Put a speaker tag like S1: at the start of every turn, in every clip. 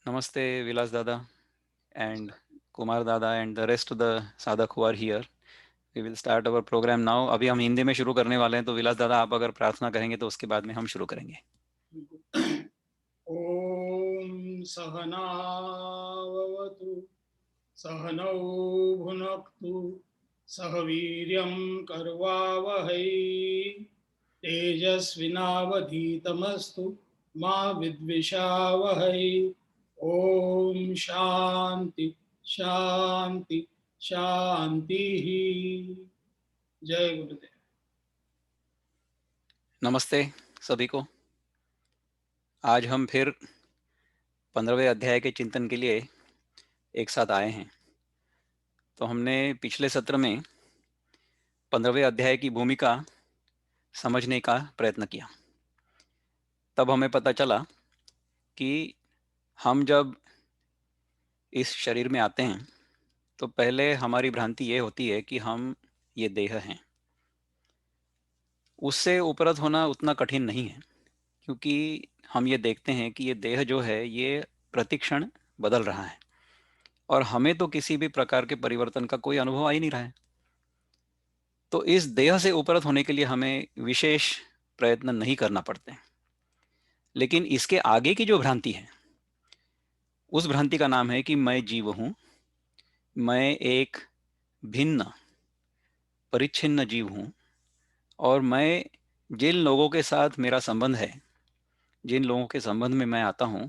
S1: Namaste, Vilas Dada and Kumar Dada and the rest of the sadhak who are here. We will start our program now. अभी हम हिंदी में शुरू करने वाले हैं, तो विलास दादा आप अगर प्रार्थना करेंगे तो उसके बाद में हम शुरू करेंगे।
S2: ओम सहनावतु सहनौ भुनक्तु सह वीर्यं करवावहै तेजस्विनावधीतमस्तु मा विद्विषावहै। ओम शांति शांति शांति। जय गुरुदेव।
S1: नमस्ते सभी को। आज हम फिर 15वें अध्याय के चिंतन के लिए एक साथ आए हैं। तो हमने पिछले सत्र में 15वें अध्याय की भूमिका समझने का प्रयत्न किया। तब हमें पता चला कि हम जब इस शरीर में आते हैं तो पहले हमारी भ्रांति ये होती है कि हम ये देह हैं। उससे उपरत होना उतना कठिन नहीं है, क्योंकि हम ये देखते हैं कि ये देह जो है ये प्रतिक्षण बदल रहा है और हमें तो किसी भी प्रकार के परिवर्तन का कोई अनुभव आ ही नहीं रहा है। तो इस देह से उपरत होने के लिए हमें विशेष प्रयत्न नहीं करना पड़ते। लेकिन इसके आगे की जो भ्रांति है, उस भ्रांति का नाम है कि मैं जीव हूं, मैं एक भिन्न परिच्छिन्न जीव हूं और मैं जिन लोगों के साथ मेरा संबंध है, जिन लोगों के संबंध में मैं आता हूं,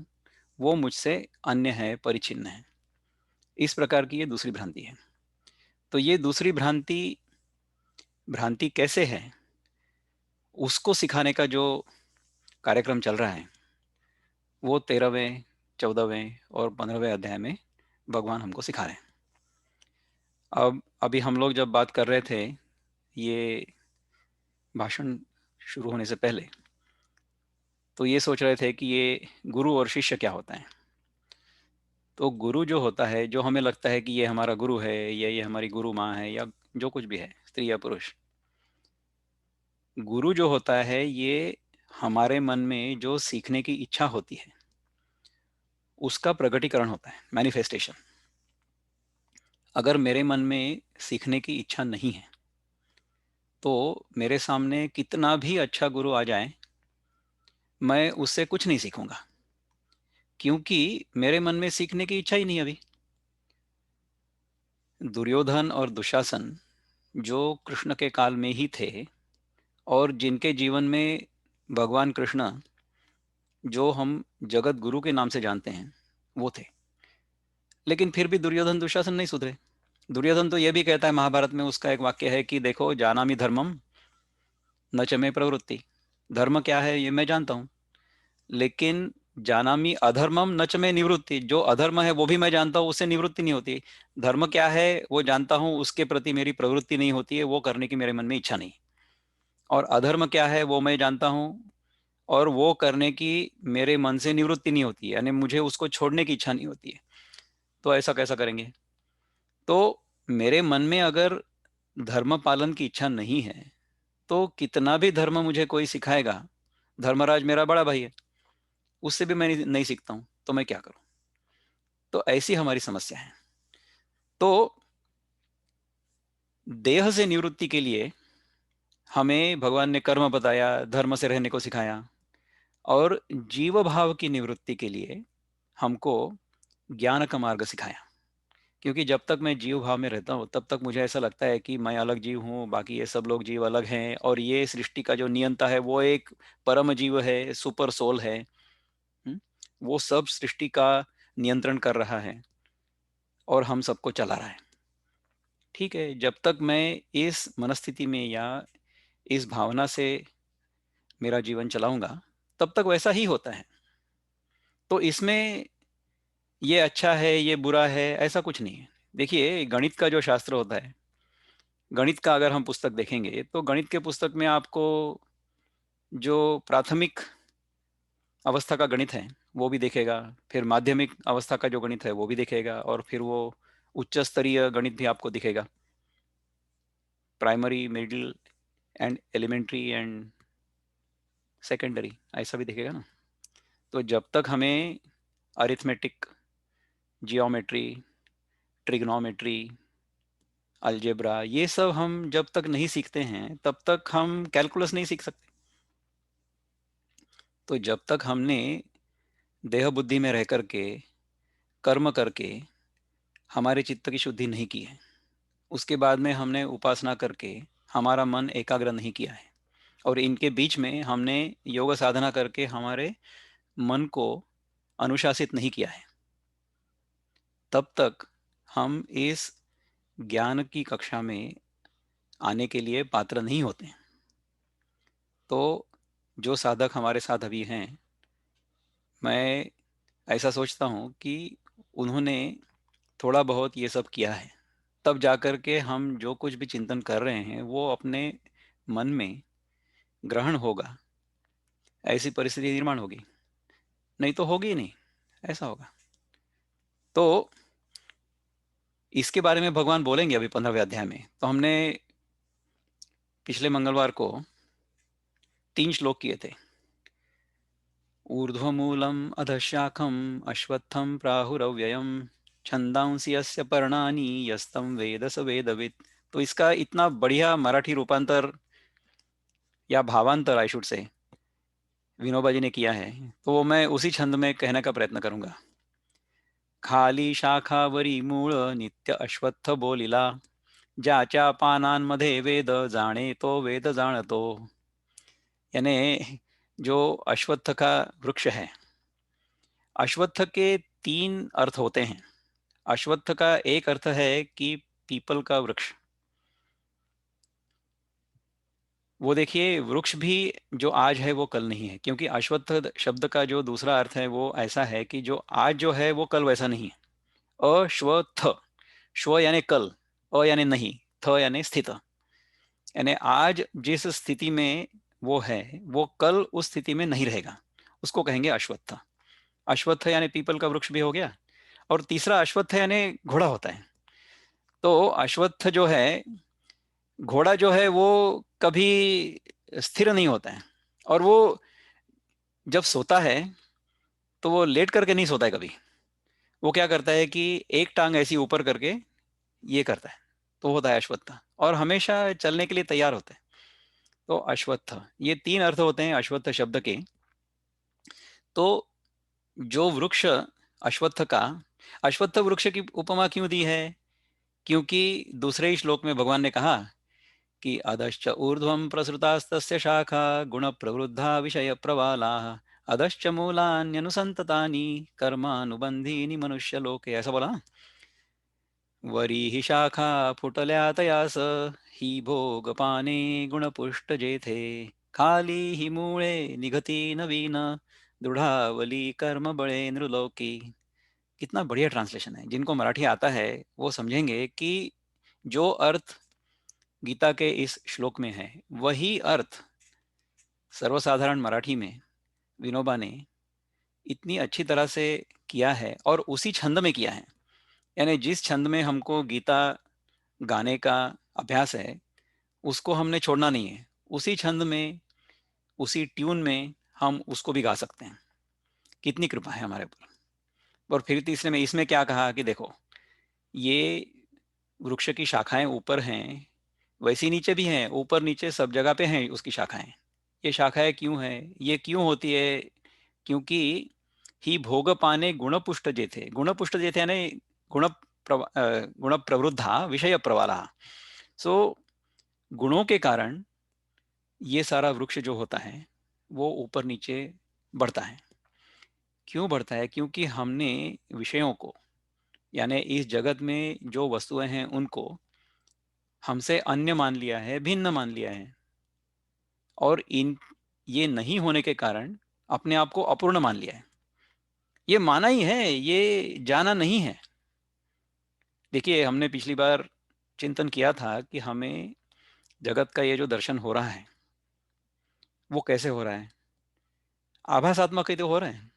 S1: वो मुझसे अन्य है, परिचिन्न है। इस प्रकार की ये दूसरी भ्रांति है। तो ये दूसरी भ्रांति भ्रांति कैसे है, उसको सिखाने का जो कार्यक्रम चल रहा है, वो 13वें, 14वें और 15वें अध्याय में भगवान हमको सिखा रहे हैं। अब अभी हम लोग जब बात कर रहे थे, ये भाषण शुरू होने से पहले, तो ये सोच रहे थे कि ये गुरु और शिष्य क्या होता है। तो गुरु जो होता है, जो हमें लगता है कि ये हमारा गुरु है या ये हमारी गुरु माँ है या जो कुछ भी है, स्त्री या पुरुष, गुरु जो होता है ये हमारे मन में जो सीखने की इच्छा होती है उसका प्रकटीकरण होता है, मैनिफेस्टेशन। अगर मेरे मन में सीखने की इच्छा नहीं है तो मेरे सामने कितना भी अच्छा गुरु आ जाए, मैं उससे कुछ नहीं सीखूंगा, क्योंकि मेरे मन में सीखने की इच्छा ही नहीं अभी। दुर्योधन और दुशासन जो कृष्ण के काल में ही थे और जिनके जीवन में भगवान कृष्ण, जो हम जगत गुरु के नाम से जानते हैं, वो थे। लेकिन फिर भी दुर्योधन दुशासन नहीं सुधरे। दुर्योधन तो ये भी कहता है, महाभारत में उसका एक वाक्य है कि देखो, जानामि धर्मम न च मे प्रवृत्ति। धर्म क्या है ये मैं जानता हूँ, लेकिन जानामि अधर्मम न च मे निवृत्ति। जो अधर्म है वो भी मैं जानता हूँ, उससे निवृत्ति नहीं होती। धर्म क्या है वो जानता हूँ, उसके प्रति मेरी प्रवृत्ति नहीं होती है, वो करने की मेरे मन में इच्छा नहीं। और अधर्म क्या है वो मैं जानता हूँ और वो करने की मेरे मन से निवृत्ति नहीं होती है, यानी मुझे उसको छोड़ने की इच्छा नहीं होती है। तो ऐसा कैसा करेंगे? तो मेरे मन में अगर धर्म पालन की इच्छा नहीं है तो कितना भी धर्म मुझे कोई सिखाएगा, धर्मराज मेरा बड़ा भाई है, उससे भी मैं नहीं सीखता हूं, तो मैं क्या करूं? तो ऐसी हमारी समस्या है। तो देह से निवृत्ति के लिए हमें भगवान ने कर्म बताया, धर्म से रहने को सिखाया, और जीव भाव की निवृत्ति के लिए हमको ज्ञान का मार्ग सिखाया। क्योंकि जब तक मैं जीव भाव में रहता हूँ तब तक मुझे ऐसा लगता है कि मैं अलग जीव हूँ, बाकी ये सब लोग जीव अलग हैं, और ये सृष्टि का जो नियंता है वो एक परम जीव है, सुपर सोल है। वो सब सृष्टि का नियंत्रण कर रहा है और हम सबको चला रहा है। ठीक है, जब तक मैं इस मनस्थिति में या इस भावना से मेरा जीवन चलाऊंगा तब तक वैसा ही होता है। तो इसमें ये अच्छा है ये बुरा है ऐसा कुछ नहीं है। देखिए, गणित का जो शास्त्र होता है, गणित का अगर हम पुस्तक देखेंगे तो गणित के पुस्तक में आपको जो प्राथमिक अवस्था का गणित है वो भी दिखेगा, फिर माध्यमिक अवस्था का जो गणित है वो भी दिखेगा, और फिर वो उच्च स्तरीय गणित भी आपको दिखेगा, primary, middle and elementary and secondary, ऐसा भी दिखेगा ना। तो जब तक हमें अरिथमेटिक, जियोमेट्री, ट्रिग्नोमेट्री, अलजेब्रा, ये सब हम जब तक नहीं सीखते हैं तब तक हम कैलकुलस नहीं सीख सकते। तो जब तक हमने देह बुद्धि में रह करके कर्म करके हमारे चित्त की शुद्धि नहीं की है, उसके बाद में हमने उपासना करके हमारा मन एकाग्र नहीं किया है, और इनके बीच में हमने योग साधना करके हमारे मन को अनुशासित नहीं किया है, तब तक हम इस ज्ञान की कक्षा में आने के लिए पात्र नहीं होते हैं। तो जो साधक हमारे साथ अभी हैं, मैं ऐसा सोचता हूँ कि उन्होंने थोड़ा बहुत ये सब किया है, तब जाकर के हम जो कुछ भी चिंतन कर रहे हैं वो अपने मन में ग्रहण होगा, ऐसी परिस्थिति निर्माण होगी। नहीं तो होगी ही नहीं, ऐसा होगा। तो इसके बारे में भगवान बोलेंगे अभी 15वें अध्याय में। तो हमने पिछले मंगलवार को 3 श्लोक किए थे। ऊर्ध्वमूलम अधशाखम अश्वत्थम प्राहुरव्ययम छंदांसि यस्य पर्णानि यस्तम वेद स वेदवित्। तो इसका इतना बढ़िया मराठी रूपांतर या भावांतर I should say Vinoba ji ने किया है, तो वो मैं उसी छंद में कहने का प्रयत्न करूंगा। खाली शाखावरी मूळ नित्य अश्वत्थ बोलिला, ज्याच्या पानांमध्ये वेद जाणे तो वेद जाणतो। यानी जो अश्वत्थ का वृक्ष है, अश्वत्थ के 3 अर्थ होते हैं। अश्वत्थ का एक अर्थ है कि पीपल का वृक्ष। वो देखिए, वृक्ष भी जो आज है वो कल नहीं है, क्योंकि अश्वत्थ शब्द का जो दूसरा अर्थ है वो ऐसा है कि जो आज जो है वो कल वैसा नहीं है। अश्वत्थ, श्व यानी कल, अ यानी नहीं, थ यानी स्थित, यानी आज जिस स्थिति में वो है वो कल उस स्थिति में नहीं रहेगा, उसको कहेंगे अश्वत्थ। अश्वत्थ यानी पीपल का वृक्ष भी हो गया। और तीसरा अश्वत्थ यानी घोड़ा होता है। तो अश्वत्थ जो है, घोड़ा जो है वो कभी स्थिर नहीं होता है, और वो जब सोता है तो वो लेट करके नहीं सोता है कभी। वो क्या करता है कि एक टांग ऐसी ऊपर करके ये करता है, तो होता है अश्वत्थ, और हमेशा चलने के लिए तैयार होता है। तो अश्वत्थ, ये 3 अर्थ होते हैं अश्वत्थ शब्द के। तो जो वृक्ष अश्वत्थ का, अश्वत्थ वृक्ष की उपमा क्यों दी है? क्योंकि दूसरे ही श्लोक में भगवान ने कहा कि अधश्च ऊर्ध्वं प्रसृतास्तस्य शाखा गुण प्रवृद्धा विषय प्रवाला, अधश्च मूलान्यनुसंततानि कर्मानुबंधीनि मनुष्य लोके, ऐसा बोला ना। वरी ही शाखा फुटल्या तयास, ही भोगपाने गुणपुष्ट जेथे, खाली ही मूळे निघती नवीन, दृढ़ावली कर्म बळे नृलोकी। कितना बढ़िया ट्रांसलेशन है। जिनको मराठी आता है वो समझेंगे कि जो अर्थ गीता के इस श्लोक में है वही अर्थ सर्वसाधारण मराठी में विनोबा ने इतनी अच्छी तरह से किया है, और उसी छंद में किया है। यानी जिस छंद में हमको गीता गाने का अभ्यास है उसको हमने छोड़ना नहीं है, उसी छंद में उसी ट्यून में हम उसको भी गा सकते हैं। कितनी कृपा है हमारे ऊपर। और फिर तीसरे में इसमें क्या कहा कि देखो, ये वृक्ष की शाखाएं ऊपर हैं, वैसी नीचे भी हैं, ऊपर नीचे सब जगह पे हैं उसकी शाखाएं। ये शाखाएं क्यों हैं, ये क्यों होती है? क्योंकि ही भोग पाने गुणपुष्ट जेथे, गुणपुष्ट जेथे यानी गुण गुण प्रवृद्धा विषय प्रवाला। सो गुणों के कारण ये सारा वृक्ष जो होता है वो ऊपर नीचे बढ़ता है। क्यों बढ़ता है? क्योंकि हमने विषयों को, यानी इस जगत में जो वस्तुएं हैं उनको हमसे अन्य मान लिया है, भिन्न मान लिया है, और इन ये नहीं होने के कारण अपने आप को अपूर्ण मान लिया है। ये माना ही है, ये जाना नहीं है। देखिए, हमने पिछली बार चिंतन किया था कि हमें जगत का ये जो दर्शन हो रहा है वो कैसे हो रहा है? आभासात्मक ही तो हो रहे हैं।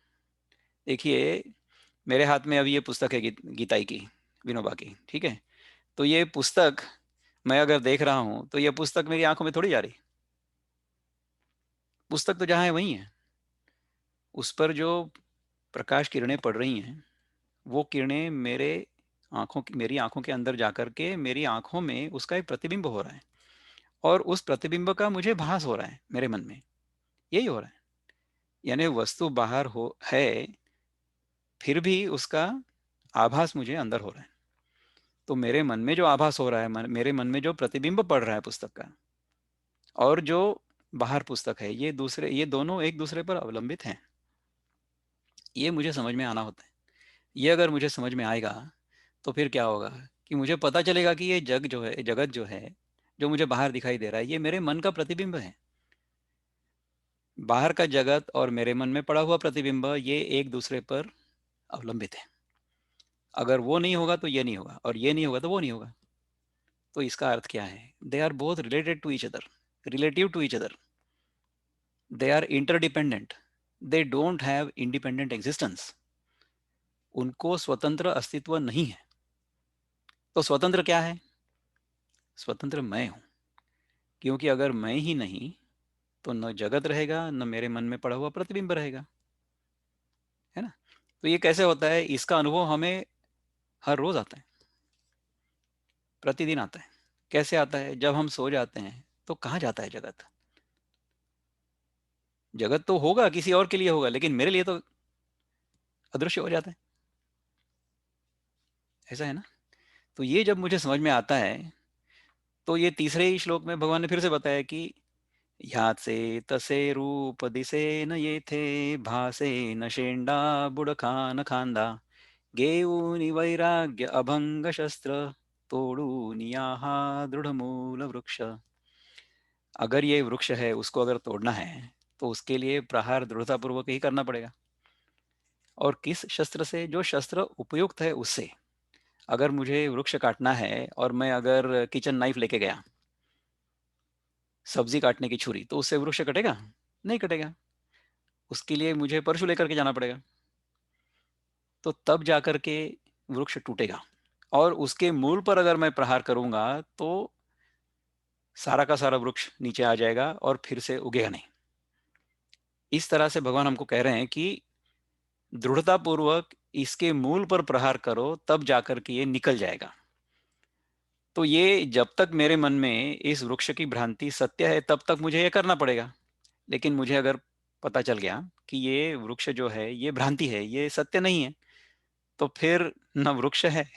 S1: देखिए, मेरे हाथ में अभी ये पुस्तक है गीताई की, विनोबा की, ठीक है। तो ये पुस्तक मैं अगर देख रहा हूं तो ये पुस्तक मेरी आंखों में थोड़ी जा रही। पुस्तक तो जहां है वहीं है। उस पर जो प्रकाश किरणें पड़ रही हैं, वो किरणें मेरी आंखों के अंदर जाकर के मेरी आंखों में उसका एक प्रतिबिंब हो रहा है, और उस प्रतिबिंब का मुझे भास हो रहा है मेरे मन में। यही हो रहा है। यानी वस्तु बाहर हो है, फिर भी उसका आभास मुझे अंदर हो रहा है। तो मेरे मन में जो आभास हो रहा है, मेरे मन में जो प्रतिबिंब पड़ रहा है पुस्तक का, और जो बाहर पुस्तक है, ये दोनों एक दूसरे पर अवलंबित हैं। ये मुझे समझ में आना होता है। ये अगर मुझे समझ में आएगा, तो फिर क्या होगा कि मुझे पता चलेगा कि ये जगत जो है, जो मुझे बाहर दिखाई दे रहा है, ये मेरे मन का प्रतिबिंब है। बाहर का जगत और मेरे मन में पड़ा हुआ प्रतिबिंब, ये एक दूसरे पर अवलंबित है। अगर वो नहीं होगा तो ये नहीं होगा, और ये नहीं होगा तो वो नहीं होगा। तो इसका अर्थ क्या है? They are both related to each other, relative to each other, they are interdependent, they don't have independent existence. उनको स्वतंत्र अस्तित्व नहीं है। तो स्वतंत्र क्या है? स्वतंत्र मैं हूं। क्योंकि अगर मैं ही नहीं, तो न जगत रहेगा, न मेरे मन में पड़ा हुआ प्रतिबिंब रहेगा। है ना? तो ये कैसे होता है? इसका अनुभव हमें हर रोज आता है, प्रतिदिन आता है। कैसे आता है? जब हम सो जाते हैं, तो कहाँ जाता है जगत? जगत तो होगा, किसी और के लिए होगा, लेकिन मेरे लिए तो अदृश्य हो जाता है। ऐसा है ना? तो ये जब मुझे समझ में आता है, तो ये तीसरे ही श्लोक में भगवान ने फिर से बताया कि ह्यात से तसे रूप दिसे न ये थे, भासे न शेंडा बुड़खा न खांदा, गेऊनि वैराग्य अभंग शस्त्र, तोड़ू नियाहा दृढ़ मूल वृक्ष। अगर ये वृक्ष है, उसको अगर तोड़ना है, तो उसके लिए प्रहार दृढ़ता पूर्वक ही करना पड़ेगा। और किस शस्त्र से? जो शस्त्र उपयुक्त है उससे। अगर मुझे वृक्ष काटना है, और मैं अगर किचन नाइफ लेके गया, सब्जी काटने की छुरी, तो उससे वृक्ष कटेगा? नहीं कटेगा। उसके लिए मुझे परशु लेकर के जाना पड़ेगा। तो तब जाकर के वृक्ष टूटेगा। और उसके मूल पर अगर मैं प्रहार करूंगा, तो सारा का सारा वृक्ष नीचे आ जाएगा और फिर से उगेगा नहीं। इस तरह से भगवान हमको कह रहे हैं कि दृढ़ता पूर्वक इसके मूल पर प्रहार करो, तब जाकर के ये निकल जाएगा। तो ये जब तक मेरे मन में इस वृक्ष की भ्रांति सत्य है, तब तक मुझे ये करना पड़ेगा। लेकिन मुझे अगर पता चल गया कि ये वृक्ष जो है, ये भ्रांति है, ये सत्य नहीं है, तो फिर न वृक्ष है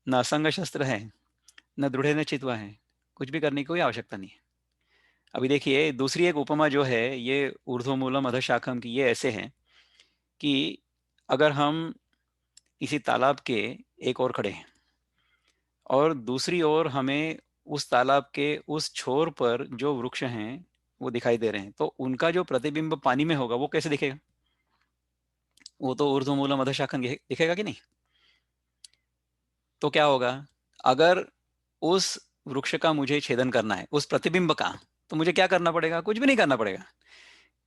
S1: न असंग शस्त्र है, न दृढ़ न चित्वा है, कुछ भी करने की कोई आवश्यकता नहीं है। अभी देखिए, दूसरी एक उपमा जो है, ये ऊर्ध्वमूलम अधशाखम की, ये ऐसे है कि अगर हम किसी तालाब के एक ओर खड़े हैं, और दूसरी ओर हमें उस तालाब के उस छोर पर जो वृक्ष हैं वो दिखाई दे रहे हैं, तो उनका जो प्रतिबिंब पानी में होगा, वो कैसे दिखेगा? वो तो ऊर्ध्वमूलम अधशाखम दिखेगा कि नहीं? तो क्या होगा? अगर उस वृक्ष का मुझे छेदन करना है, उस प्रतिबिंब का, तो मुझे क्या करना पड़ेगा? कुछ भी नहीं करना पड़ेगा।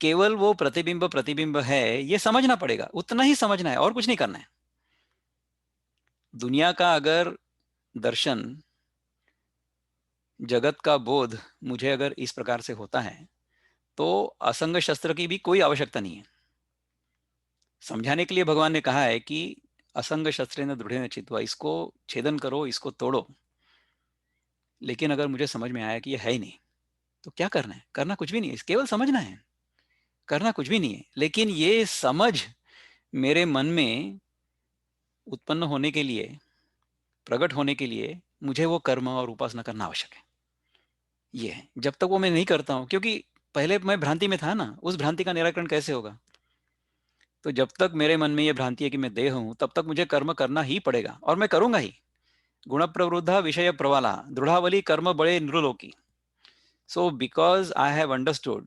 S1: केवल वो प्रतिबिंब प्रतिबिंब है, ये समझना पड़ेगा, उतना ही समझना है, और कुछ नहीं करना है। दुनिया का अगर दर्शन, जगत का बोध मुझे अगर इस प्रकार से होता है, तो असंग शस्त्र की भी कोई आवश्यकता नहीं है। समझाने के लिए भगवान ने कहा है कि असंग शस्त्र न दृढ़ चित्वा, इसको छेदन करो, इसको तोड़ो। लेकिन अगर मुझे समझ में आया कि ये है ही नहीं, तो क्या करना है? करना कुछ भी नहीं है, केवल समझना है। करना कुछ भी नहीं है। लेकिन ये समझ मेरे मन में उत्पन्न होने के लिए, प्रकट होने के लिए, मुझे वो कर्म और उपासना करना आवश्यक है। ये है। जब तक वो मैं नहीं करता हूं, क्योंकि पहले मैं भ्रांति में था ना, उस भ्रांति का निराकरण कैसे होगा? तो जब तक मेरे मन में ये भ्रांति है कि मैं देह हूं, तब तक मुझे कर्म करना ही पड़ेगा, और मैं करूंगा ही। गुण प्रवृद्धा विषय प्रवाला दृढ़ावली कर्म बड़े नृलोकी। So because I have understood,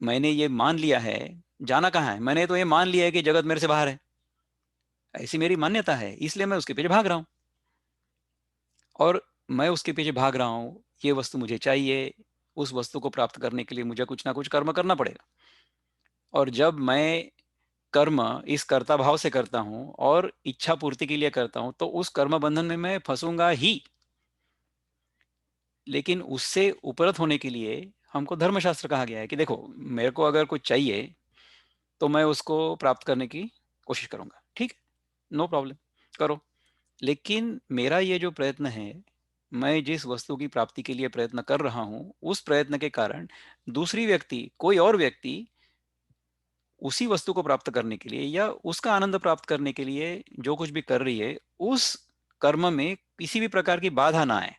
S1: मैंने ये मान लिया है। जाना कहाँ है? मैंने तो ये मान लिया है कि जगत मेरे से बाहर है। ऐसी मेरी मान्यता है, इसलिए मैं उसके पीछे भाग रहा हूँ। और मैं उसके पीछे भाग रहा हूँ, ये वस्तु मुझे चाहिए, उस वस्तु को प्राप्त करने के लिए मुझे कुछ ना कुछ कर्म करना पड़ेगा। और जब मैं कर्म इस कर्ता भाव से करता हूँ और इच्छा पूर्ति के लिए करता हूँ, तो उस कर्म बंधन में मैं फंसूंगा ही। लेकिन उससे उपरत होने के लिए हमको धर्मशास्त्र कहा गया है कि देखो, मेरे को अगर कुछ चाहिए, तो मैं उसको प्राप्त करने की कोशिश करूंगा। ठीक है, नो प्रॉब्लम, करो। लेकिन मेरा ये जो प्रयत्न है, मैं जिस वस्तु की प्राप्ति के लिए प्रयत्न कर रहा हूं, उस प्रयत्न के कारण दूसरी व्यक्ति, कोई और व्यक्ति उसी वस्तु को प्राप्त करने के लिए या उसका आनंद प्राप्त करने के लिए जो कुछ भी कर रही है, उस कर्म में किसी भी प्रकार की बाधा ना आए,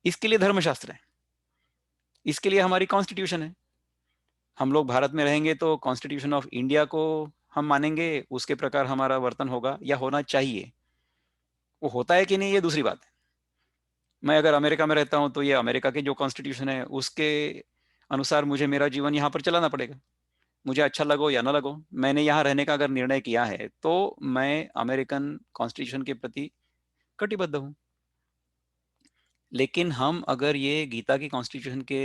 S1: इसके लिए धर्मशास्त्र है, इसके लिए हमारी कॉन्स्टिट्यूशन है। हम लोग भारत में रहेंगे तो कॉन्स्टिट्यूशन ऑफ इंडिया को हम मानेंगे, उसके प्रकार हमारा वर्तन होगा या होना चाहिए। वो होता है कि नहीं, ये दूसरी बात है। मैं अगर अमेरिका में रहता हूं तो ये अमेरिका के जो कॉन्स्टिट्यूशन है उसके अनुसार मुझे मेरा जीवन यहाँ पर चलाना पड़ेगा, मुझे अच्छा लगो या ना लगो। मैंने यहाँ रहने का अगर निर्णय किया है तो मैं अमेरिकन कॉन्स्टिट्यूशन के प्रति कटिबद्ध हूँ। लेकिन हम अगर ये गीता की कॉन्स्टिट्यूशन के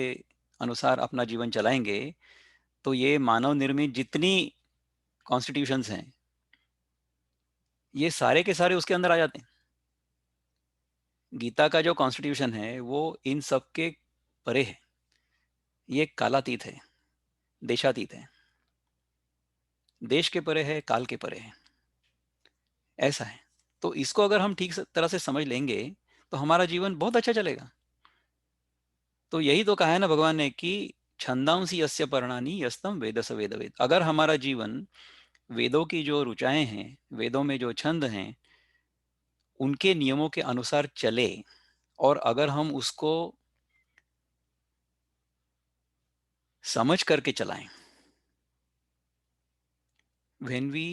S1: अनुसार अपना जीवन चलाएंगे तो ये मानव निर्मित जितनी कॉन्स्टिट्यूशंस हैं, ये सारे के सारे उसके अंदर आ जाते हैं। गीता का जो कॉन्स्टिट्यूशन है वो इन सब के परे है, ये कालातीत है, देशातीत है, देश के परे है, काल के परे है, ऐसा है। तो इसको अगर हम ठीक तरह से समझ लेंगे तो हमारा जीवन बहुत अच्छा चलेगा। तो यही तो कहा है ना भगवान ने कि छंदांसी यस्य पर्णानि यस्तम वेद स वेद वेद। अगर हमारा जीवन वेदों की जो रुचाएं हैं, वेदों में जो छंद हैं, उनके नियमों के अनुसार चले, और अगर हम उसको समझ करके चलाएं, when we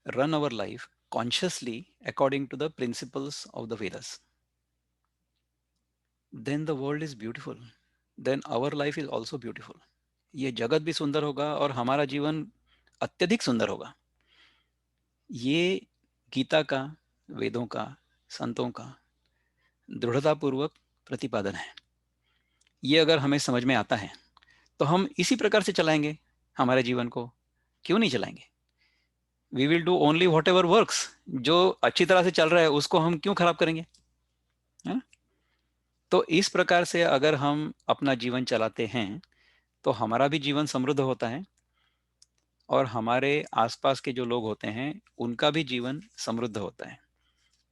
S1: run our life consciously according to the principles of the Vedas, then the world is beautiful, then our life is also beautiful। ये जगत भी सुंदर होगा और हमारा जीवन अत्यधिक सुंदर होगा। ये गीता का, वेदों का, संतों का दृढ़तापूर्वक प्रतिपादन है। ये अगर हमें समझ में आता है तो हम इसी प्रकार से चलाएंगे हमारे जीवन को। क्यों नहीं चलाएंगे? We will do only whatever works. जो अच्छी तरह से चल रहा है उसको हम क्यों खराब करेंगे, है ना? तो इस प्रकार से अगर हम अपना जीवन चलाते हैं तो हमारा भी जीवन समृद्ध होता है और हमारे आसपास के जो लोग होते हैं उनका भी जीवन समृद्ध होता है।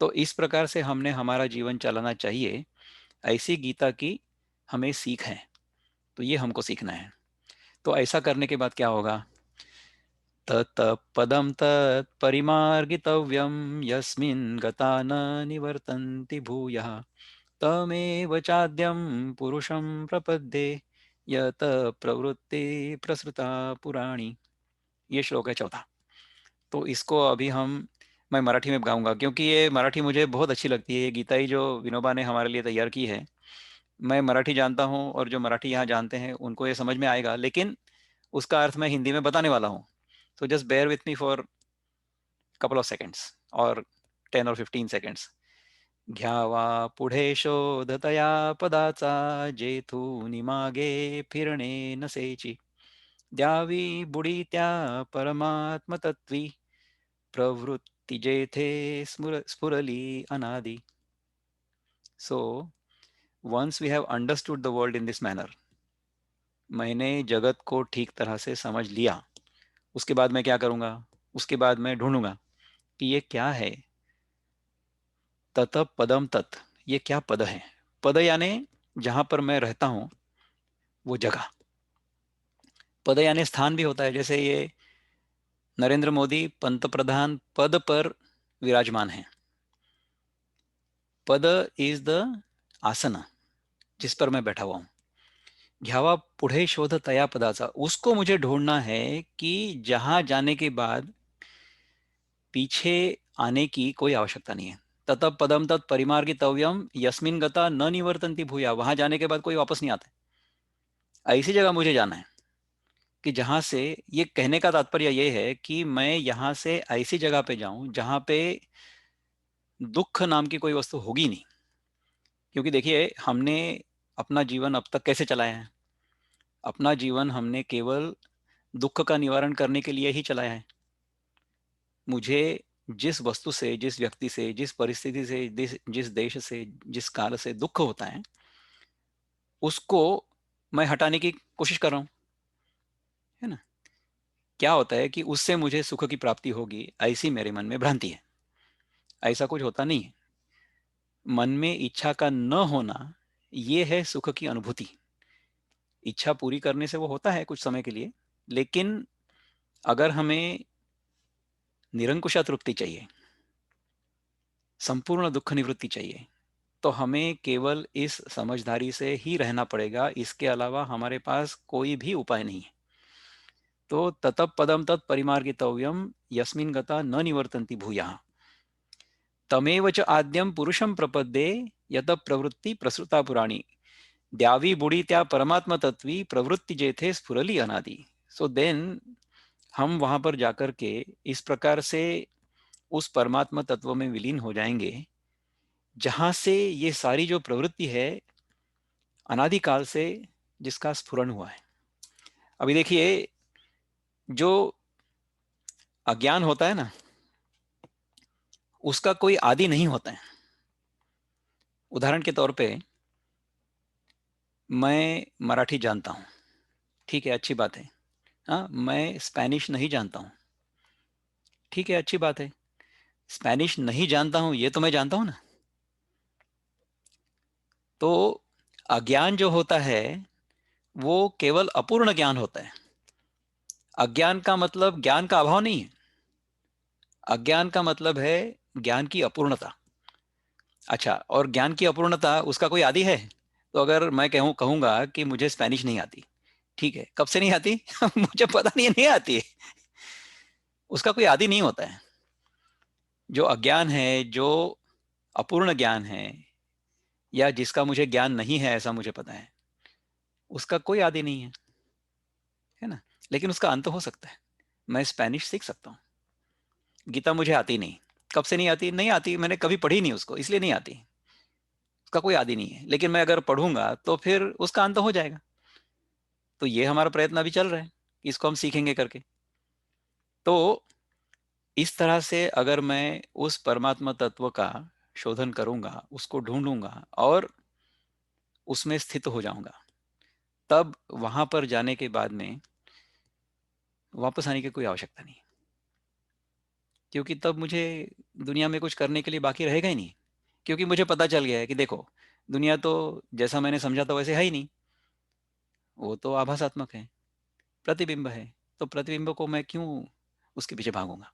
S1: तो इस प्रकार से हमने हमारा जीवन चलाना चाहिए, ऐसी गीता की हमें सीख है। तो ये हमको सीखना है। तो ऐसा करने के बाद क्या होगा? तत पदम तत् परिमार्गितव्यम यस्मिन् गता न निवर्तन्ति भूयः तमेव चाद्यं पुरुषं प्रपद्ये यत प्रवृत्ति प्रसृता पुराणी। ये श्लोक है चौथा। तो इसको अभी मैं मराठी में गाऊंगा क्योंकि ये मराठी मुझे बहुत अच्छी लगती है। ये गीता ही जो विनोबा ने हमारे लिए तैयार की है, मैं मराठी जानता हूँ और जो मराठी यहाँ जानते हैं उनको ये समझ में आएगा, लेकिन उसका अर्थ मैं हिंदी में बताने वाला हूँ। तो just bear with me for couple of seconds or 10 or 15 seconds। घ्यावा पुढे शोधतया पदाचा जेथून मागे फिरणे नसेची द्यावी बुडी त्या परमात्मतत्वी प्रवृत्ती जेथे स्फुरली अनादि। So once we have understood the world in this manner, मैंने जगत को ठीक तरह से समझ लिया, उसके बाद मैं क्या करूंगा? उसके बाद मैं ढूंढूंगा कि ये क्या है। तत पदम तत्, ये क्या पद है? पद यानी जहां पर मैं रहता हूं वो जगह। पद यानी स्थान भी होता है। जैसे ये नरेंद्र मोदी पंतप्रधान पद पर विराजमान है। पद इज द आसन जिस पर मैं बैठा हुआ हूं। घ्यावा पुढे शोध तया पदाचा, उसको मुझे ढूंढना है कि जहां जाने के बाद पीछे आने की कोई आवश्यकता नहीं है। तत पदम तत् परिमार्गितव्यम यस्मिन गता न निवर्तन्ति भूया, वहां जाने के बाद कोई वापस नहीं आता। ऐसी जगह मुझे जाना है कि जहां से, ये कहने का तात्पर्य ये है कि मैं यहां से ऐसी जगह पे जाऊं जहां पे दुख नाम की कोई वस्तु होगी नहीं। क्योंकि देखिए, हमने अपना जीवन अब तक कैसे चलाया है? अपना जीवन हमने केवल दुख का निवारण करने के लिए ही चलाया है। मुझे जिस वस्तु से, जिस व्यक्ति से, जिस परिस्थिति से, जिस देश से, जिस काल से दुख होता है, उसको मैं हटाने की कोशिश कर रहा हूँ, है ना? क्या होता है कि उससे मुझे सुख की प्राप्ति होगी, ऐसी मेरे मन में भ्रांति है। ऐसा कुछ होता नहीं है। मन में इच्छा का न होना, ये है सुख की अनुभूति। इच्छा पूरी करने से वो होता है कुछ समय के लिए, लेकिन अगर हमें निरंकुशा तृप्ति चाहिए, संपूर्ण दुख निवृत्ति चाहिए, तो हमें केवल इस समझदारी से ही रहना पड़ेगा। इसके अलावा हमारे पास कोई भी उपाय नहीं है। तो ततः पदम तत् परिमार्गितव्यम यस्मिन् गता न निवर्तन्ति भूयः तमेव च आद्यम पुरुषम प्रपद्ये यत प्रवृत्ति प्रसृता पुराणी द्यावी बुढ़ी त्या परमात्मा तत्वी प्रवृत्ति जेथे स्फुरली अनादि। सो देन हम वहां पर जाकर के इस प्रकार से उस परमात्मा तत्व में विलीन हो जाएंगे, जहां से ये सारी जो प्रवृत्ति है अनादिकाल से जिसका स्फुरन हुआ है। अभी देखिए, जो अज्ञान होता है ना, उसका कोई आदि नहीं होता है। उदाहरण के तौर पे, मैं मराठी जानता हूँ, ठीक है, अच्छी बात है। हाँ, मैं स्पेनिश नहीं जानता हूँ, ठीक है, अच्छी बात है। स्पेनिश नहीं जानता हूँ ये तो मैं जानता हूँ ना। तो अज्ञान जो होता है वो केवल अपूर्ण ज्ञान होता है। अज्ञान का मतलब ज्ञान का अभाव नहीं है। अज्ञान का मतलब है ज्ञान की अपूर्णता। अच्छा, और ज्ञान की अपूर्णता उसका कोई आदि है? तो अगर मैं कहूंगा कि मुझे स्पेनिश नहीं आती, ठीक है, कब से नहीं आती? मुझे पता नहीं है, नहीं आती है। उसका कोई आदि नहीं होता है। जो अज्ञान है, जो अपूर्ण ज्ञान है, या जिसका मुझे ज्ञान नहीं है ऐसा मुझे पता है, उसका कोई आदि नहीं है, है ना। लेकिन उसका अंत हो सकता है। मैं स्पेनिश सीख सकता हूँ। गीता मुझे आती नहीं, कब से नहीं आती? नहीं आती, मैंने कभी पढ़ी नहीं उसको, इसलिए नहीं आती। उसका कोई आदि नहीं है। लेकिन मैं अगर पढ़ूंगा तो फिर उसका अंत हो जाएगा। तो ये हमारा प्रयत्न अभी चल रहा है कि इसको हम सीखेंगे करके। तो इस तरह से अगर मैं उस परमात्मा तत्व का शोधन करूंगा, उसको ढूंढूंगा और उसमें स्थित हो जाऊंगा, तब वहां पर जाने के बाद में वापस आने की कोई आवश्यकता नहीं। क्योंकि तब मुझे दुनिया में कुछ करने के लिए बाकी रहेगा ही नहीं। क्योंकि मुझे पता चल गया है कि देखो, दुनिया तो जैसा मैंने समझा था वैसे है ही नहीं। वो तो आभासात्मक है, प्रतिबिंब है। तो प्रतिबिंब को मैं क्यों उसके पीछे भागूंगा?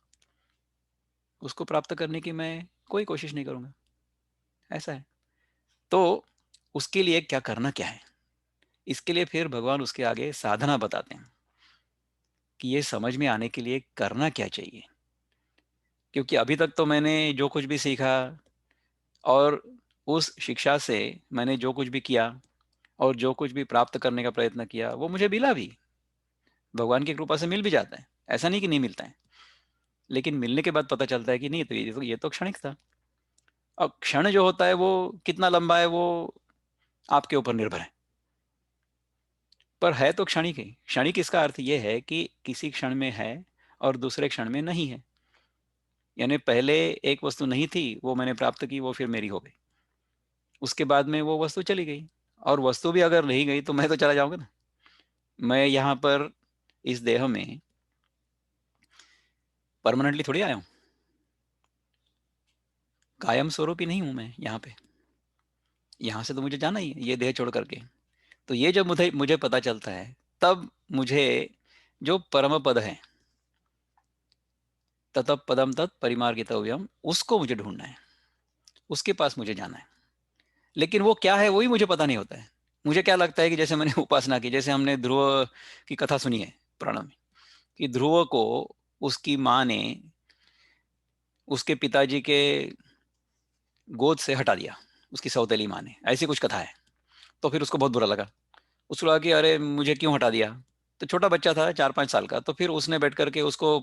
S1: उसको प्राप्त करने की मैं कोई कोशिश नहीं करूंगा। ऐसा है। तो उसके लिए क्या करना क्या है, इसके लिए फिर भगवान उसके आगे साधना बताते हैं कि ये समझ में आने के लिए करना क्या चाहिए। क्योंकि अभी तक तो मैंने जो कुछ भी सीखा, और उस शिक्षा से मैंने जो कुछ भी किया, और जो कुछ भी प्राप्त करने का प्रयत्न किया, वो मुझे मिला भी। भगवान की कृपा से मिल भी जाता है, ऐसा नहीं कि नहीं मिलता है। लेकिन मिलने के बाद पता चलता है कि नहीं, तो ये तो क्षणिक था। अब क्षण जो होता है वो कितना लंबा है, वो आपके ऊपर निर्भर है। पर है तो क्षणिक ही। क्षणिक इसका अर्थ ये है कि किसी क्षण में है और दूसरे क्षण में नहीं है। यानी पहले एक वस्तु नहीं थी, वो मैंने प्राप्त की, वो फिर मेरी हो गई। उसके बाद में वो वस्तु चली गई। और वस्तु भी अगर नहीं गई तो मैं तो चला जाऊंगा ना। मैं यहाँ पर इस देह में परमानेंटली थोड़ी आया हूँ। कायम स्वरूप ही नहीं हूं मैं यहाँ पे। यहाँ से तो मुझे जाना ही है, ये देह छोड़ करके। तो ये जब मुझे मुझे पता चलता है, तब मुझे जो परम पद है, ततः पदम तत् परिमार्गितव्यम, उसको मुझे ढूंढना है, उसके पास मुझे जाना है। लेकिन वो क्या है वही मुझे पता नहीं होता है। मुझे क्या लगता है कि जैसे मैंने उपासना की, जैसे हमने ध्रुव की कथा सुनी है पुराणों में, कि ध्रुव को उसकी माँ ने उसके पिताजी के गोद से हटा दिया, उसकी सौतेली माँ ने, ऐसी कुछ कथा है। तो फिर उसको बहुत बुरा लगा। उसको लगा कि अरे मुझे क्यों हटा दिया। तो छोटा बच्चा था, 4-5 साल का। तो फिर उसने बैठ करके उसको,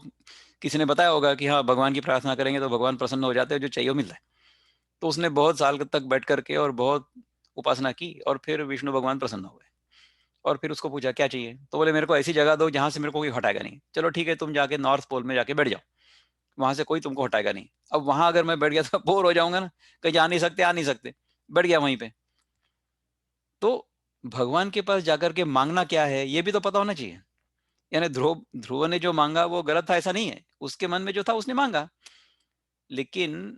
S1: किसी ने बताया होगा कि हाँ, भगवान की प्रार्थना करेंगे तो भगवान प्रसन्न हो जाते हैं, जो चाहिए वो मिलता है। तो उसने बहुत साल तक बैठ करके और बहुत उपासना की, और फिर विष्णु भगवान प्रसन्न हो गए। और फिर उसको पूछा क्या चाहिए, तो बोले मेरे को ऐसी जगह दो जहां से मेरे को कोई हटाएगा नहीं। चलो ठीक है, तुम जाके नॉर्थ पोल में जाके बैठ जाओ, वहां से कोई तुमको हटाएगा नहीं। अब वहां अगर मैं बैठ गया तो बोर हो जाऊंगा ना, कहीं जा नहीं सकते, आ नहीं सकते, बैठ गया वहीं पे। तो भगवान के पास जाकर के मांगना क्या है ये भी तो पता होना चाहिए। यानी ध्रुव ध्रुव ने जो मांगा वो गलत था ऐसा नहीं है, उसके मन में जो था उसने मांगा। लेकिन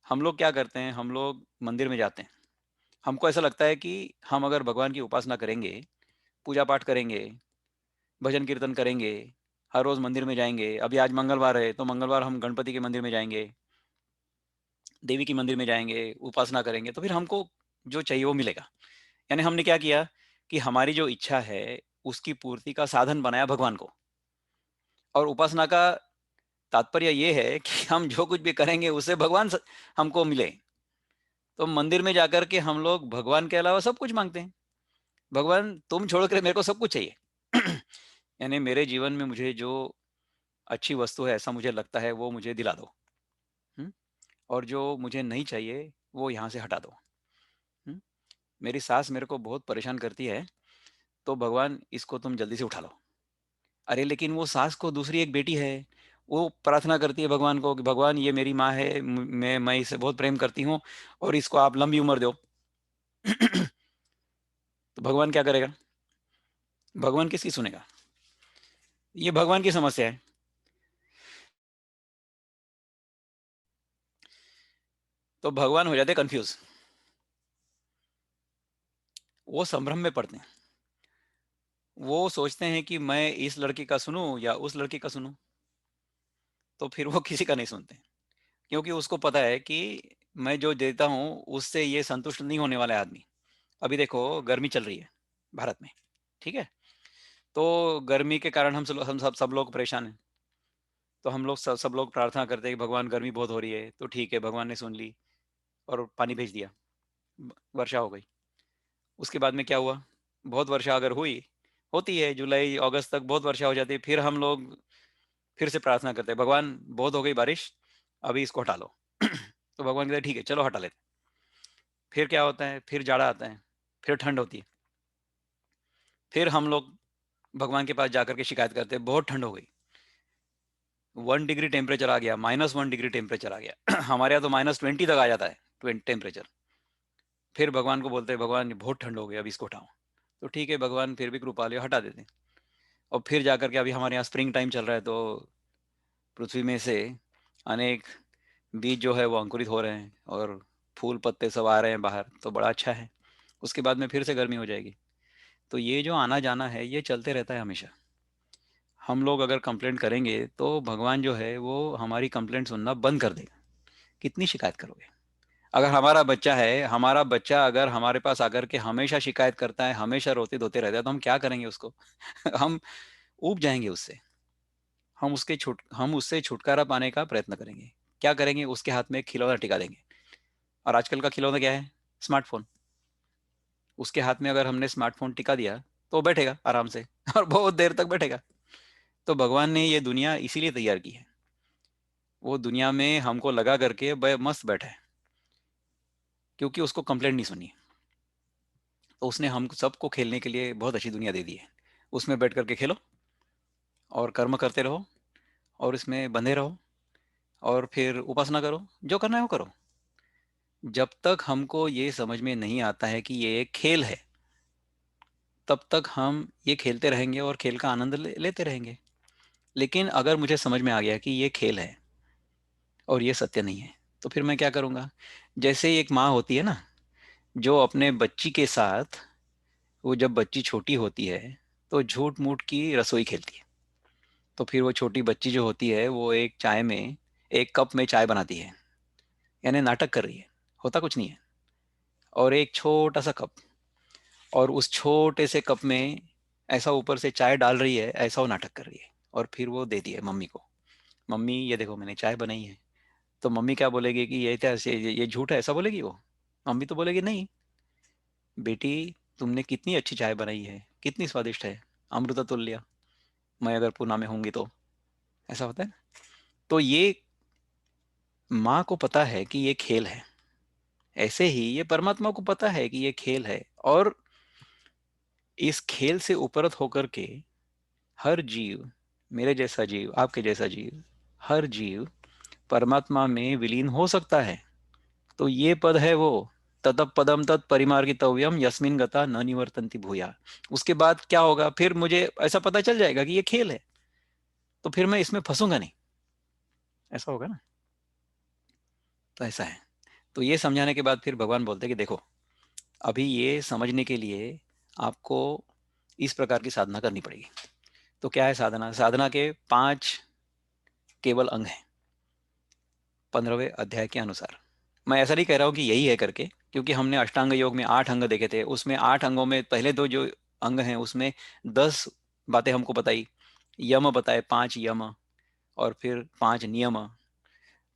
S1: हम लोग क्या करते हैं, हम लोग मंदिर में जाते हैं, हमको ऐसा लगता है कि हम अगर भगवान की उपासना करेंगे, पूजा पाठ करेंगे, भजन कीर्तन करेंगे, हर रोज मंदिर में जाएंगे, अभी आज मंगलवार है तो मंगलवार हम गणपति के मंदिर में जाएंगे, देवी के मंदिर में जाएंगे, उपासना करेंगे, तो फिर हमको जो चाहिए वो मिलेगा। यानी हमने क्या किया कि हमारी जो इच्छा है उसकी पूर्ति का साधन बनाया भगवान को। और उपासना का तात्पर्य ये है कि हम जो कुछ भी करेंगे उससे भगवान हमको मिले। तो मंदिर में जाकर के हम लोग भगवान के अलावा सब कुछ मांगते हैं, भगवान तुम छोड़ कर मेरे को सब कुछ चाहिए। यानी मेरे जीवन में मुझे जो अच्छी वस्तु है ऐसा मुझे लगता है वो मुझे दिला दो। हम्म? और जो मुझे नहीं चाहिए वो यहाँ से हटा दो। हम्म? मेरी सास मेरे को बहुत परेशान करती है, तो भगवान इसको तुम जल्दी से उठा लो। अरे लेकिन वो सास को दूसरी एक बेटी है, वो प्रार्थना करती है भगवान को कि भगवान ये मेरी माँ है, मैं इसे बहुत प्रेम करती हूँ और इसको आप लंबी उम्र दो। तो भगवान क्या करेगा? भगवान किसकी सुनेगा? ये भगवान की समस्या है। तो भगवान हो जाते कंफ्यूज, वो संभ्रम में पड़ते हैं। वो सोचते हैं कि मैं इस लड़की का सुनूं या उस लड़की का सुनूं, तो फिर वो किसी का नहीं सुनते, क्योंकि उसको पता है कि मैं जो देता हूँ उससे ये संतुष्ट नहीं होने वाला है आदमी। अभी देखो गर्मी चल रही है भारत में, ठीक है? तो गर्मी के कारण हम सब लोग परेशान हैं। तो हम लोग सब लोग प्रार्थना करते हैं कि भगवान गर्मी बहुत हो रही है, तो ठीक है भगवान ने सुन ली और पानी भेज दिया, वर्षा हो गई। उसके बाद में क्या हुआ? बहुत वर्षा अगर हुई, होती है जुलाई अगस्त तक बहुत वर्षा हो जाती है, फिर हम लोग फिर से प्रार्थना करते हैं भगवान बहुत हो गई बारिश, अभी इसको हटा लो। तो भगवान कहते हैं ठीक है चलो हटा लेते। फिर क्या होता है? फिर जाड़ा आता है, फिर ठंड होती है, फिर हम लोग भगवान के पास जाकर के शिकायत करते हैं बहुत ठंड हो गई, 1 डिग्री टेम्परेचर आ गया, -1 डिग्री टेम्परेचर आ गया। हमारे यहाँ तो -20 तक आ जाता है टेम्परेचर। फिर भगवान को बोलते हैं भगवान बहुत ठंड हो गई अब इसको हटाओ। तो ठीक है भगवान फिर भी कृपालु हटा देते हैं। और फिर जाकर के अभी हमारे यहाँ स्प्रिंग टाइम चल रहा है, तो पृथ्वी में से अनेक बीज जो है वो अंकुरित हो रहे हैं और फूल पत्ते सब आ रहे हैं बाहर, तो बड़ा अच्छा है। उसके बाद में फिर से गर्मी हो जाएगी। तो ये जो आना जाना है ये चलते रहता है हमेशा। हम लोग अगर कंप्लेंट करेंगे तो भगवान जो है वो हमारी कंप्लेंट सुनना बंद कर देगा। कितनी शिकायत करोगे? अगर हमारा बच्चा है, हमारा बच्चा अगर हमारे पास आकर के हमेशा शिकायत करता है, हमेशा रोते धोते रहता है, तो हम क्या करेंगे उसको? हम ऊब जाएंगे उससे। हम उससे छुटकारा पाने का प्रयत्न करेंगे। क्या करेंगे? उसके हाथ में एक खिलौना टिका देंगे। और आजकल का खिलौना क्या है? स्मार्टफोन। उसके हाथ में अगर हमने स्मार्टफोन टिका दिया तो वो बैठेगा आराम से और बहुत देर तक बैठेगा। तो भगवान ने ये दुनिया इसीलिए तैयार की है। वो दुनिया में हमको लगा करके मस्त बैठा है, क्योंकि उसको कंप्लेंट नहीं सुनी। तो उसने हम सबको खेलने के लिए बहुत अच्छी दुनिया दे दी है। उसमें बैठ करके खेलो और कर्म करते रहो और इसमें बंधे रहो और फिर उपासना करो, जो करना है वो करो। जब तक हमको ये समझ में नहीं आता है कि ये एक खेल है, तब तक हम ये खेलते रहेंगे और खेल का आनंद लेते रहेंगे। लेकिन अगर मुझे समझ में आ गया कि ये खेल है और ये सत्य नहीं है, तो फिर मैं क्या करूँगा? जैसे एक माँ होती है ना, जो अपने बच्ची के साथ, वो जब बच्ची छोटी होती है तो झूठ मूठ की रसोई खेलती है। तो फिर वो छोटी बच्ची जो होती है वो एक चाय में, एक कप में चाय बनाती है, यानी नाटक कर रही है, होता कुछ नहीं है। और एक छोटा सा कप, और उस छोटे से कप में ऐसा ऊपर से चाय डाल रही है, ऐसा वो नाटक कर रही है। और फिर वो देती है मम्मी को, मम्मी ये देखो मैंने चाय बनाई है। तो मम्मी क्या बोलेगी कि ये क्या, ये झूठ है, ऐसा बोलेगी वो? मम्मी तो बोलेगी नहीं बेटी, तुमने कितनी अच्छी चाय बनाई है, कितनी स्वादिष्ट है, अमृत तुल्य, मैं अगर पूना में होंगी तो। ऐसा होता है। तो ये माँ को पता है कि ये खेल है, ऐसे ही ये परमात्मा को पता है कि ये खेल है। और इस खेल से उपरत होकर के हर जीव, मेरे जैसा जीव, आपके जैसा जीव, हर जीव परमात्मा में विलीन हो सकता है। तो ये पद है वो, ततः पदम तत् परिमार्गितव्यम यस्मिन गता न निवर्तन्ति भूया। उसके बाद क्या होगा, फिर मुझे ऐसा पता चल जाएगा कि ये खेल है, तो फिर मैं इसमें फंसूंगा नहीं, ऐसा होगा ना। तो ऐसा है। तो ये समझाने के बाद फिर भगवान बोलते हैं कि देखो, अभी ये समझने के लिए आपको इस प्रकार की साधना करनी पड़ेगी। तो क्या है साधना? साधना के 5 केवल अंग हैं 15वें अध्याय के अनुसार। मैं ऐसा नहीं कह रहा हूं कि यही है करके, क्योंकि हमने अष्टांग योग में 8 अंग देखे थे, उसमें 8 अंगों में पहले 2 जो अंग हैं उसमें 10 बातें हमको बताई, यम बताए, 5 यम, और फिर 5 नियम।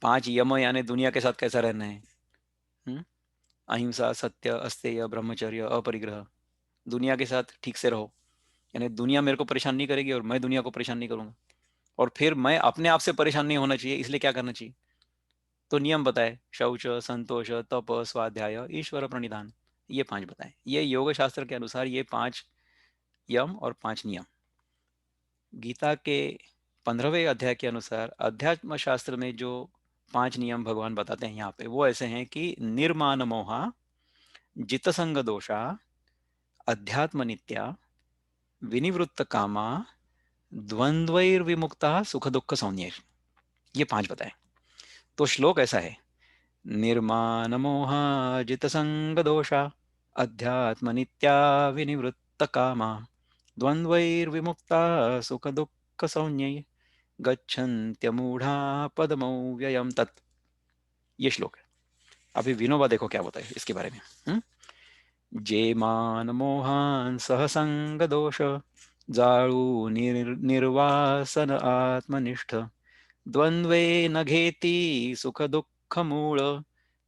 S1: 5 यम यानी दुनिया के साथ कैसा रहना है। हम्म? अहिंसा, सत्य, अस्तेय, ब्रह्मचर्य, अपरिग्रह। दुनिया के साथ ठीक से रहो, यानी दुनिया मेरे को परेशान नहीं करेगी और मैं दुनिया को परेशान नहीं करूंगा। और फिर मैं अपने आप से परेशान नहीं होना चाहिए, इसलिए क्या करना चाहिए? तो नियम बताए, शौच, संतोष, तप, स्वाध्याय, ईश्वर प्रणिधान। ये 5 बताए, ये योग शास्त्र के अनुसार ये 5 यम और 5 नियम। गीता के 15वें अध्याय के अनुसार अध्यात्म शास्त्र में जो 5 नियम भगवान बताते हैं यहाँ पे, वो ऐसे हैं कि निर्माण मोहा, जित संग दोषा, अध्यात्म नित्या, विनिवृत्त कामा, द्वंद्वैर्विमुक्ता, सुख दुख सौन्य। ये 5 बताए। तो श्लोक ऐसा है, निर्माण मोहाजित संग दोषा, अध्यात्म नित्या, विनिवृत्त कामा, द्वंद्वैर्विमुक्ता, सुख दुख सौन्य, गच्छन्त्यमूढ़ा पदमौ व्ययम तत्। ये श्लोक है। अभी विनोबा देखो क्या बताए इसके बारे में। जे मान मोहान सह संग दोष, जाळू निर्वासन आत्मनिष्ठ, द्वंद्वे न घेती सुख दुःख मूळ,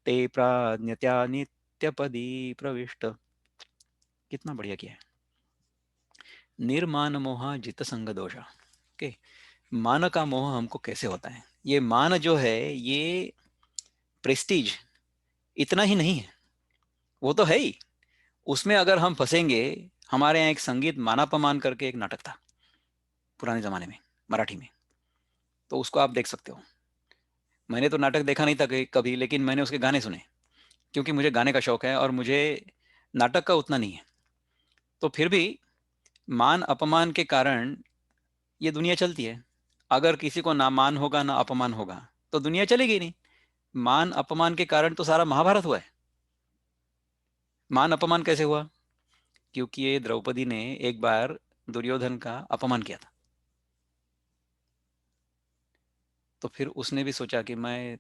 S1: ते प्राज्ञत्या नित्यपदी प्रविष्ट। कितना बढ़िया किया है। निर्मान मोह जित संग दोषा। ओके, मान का मोह हमको कैसे होता है? ये मान जो है ये प्रेस्टीज इतना ही नहीं है, वो तो है ही। उसमें अगर हम फंसेंगे, हमारे यहाँ एक संगीत मानापमान करके एक नाटक था पुराने जमाने में, मराठी में, तो उसको आप देख सकते हो। मैंने तो नाटक देखा नहीं था कभी, लेकिन मैंने उसके गाने सुने, क्योंकि मुझे गाने का शौक है और मुझे नाटक का उतना नहीं है। तो फिर भी मान अपमान के कारण ये दुनिया चलती है। अगर किसी को ना मान होगा ना अपमान होगा तो दुनिया चलेगी नहीं। मान अपमान के कारण तो सारा महाभारत हुआ है। मान अपमान कैसे हुआ? क्योंकि ये द्रौपदी ने एक बार दुर्योधन का अपमान किया था, तो फिर उसने भी सोचा कि मैं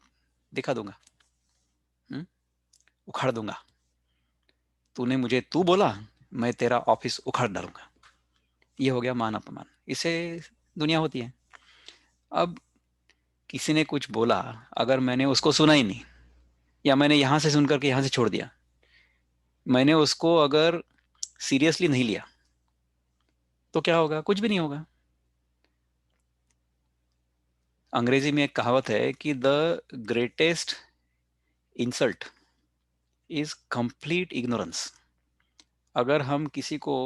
S1: दिखा दूंगा, हम्म, उखाड़ दूंगा। तूने मुझे तू बोला, मैं तेरा ऑफिस उखाड़ डालूंगा। ये हो गया मान अपमान, इसे दुनिया होती है। अब किसी ने कुछ बोला, अगर मैंने उसको सुना ही नहीं, या मैंने यहां से सुनकर के यहां से छोड़ दिया, मैंने उसको अगर सीरियसली नहीं लिया, तो क्या होगा? कुछ भी नहीं होगा। अंग्रेजी में एक कहावत है कि the greatest insult is complete ignorance. अगर हम किसी को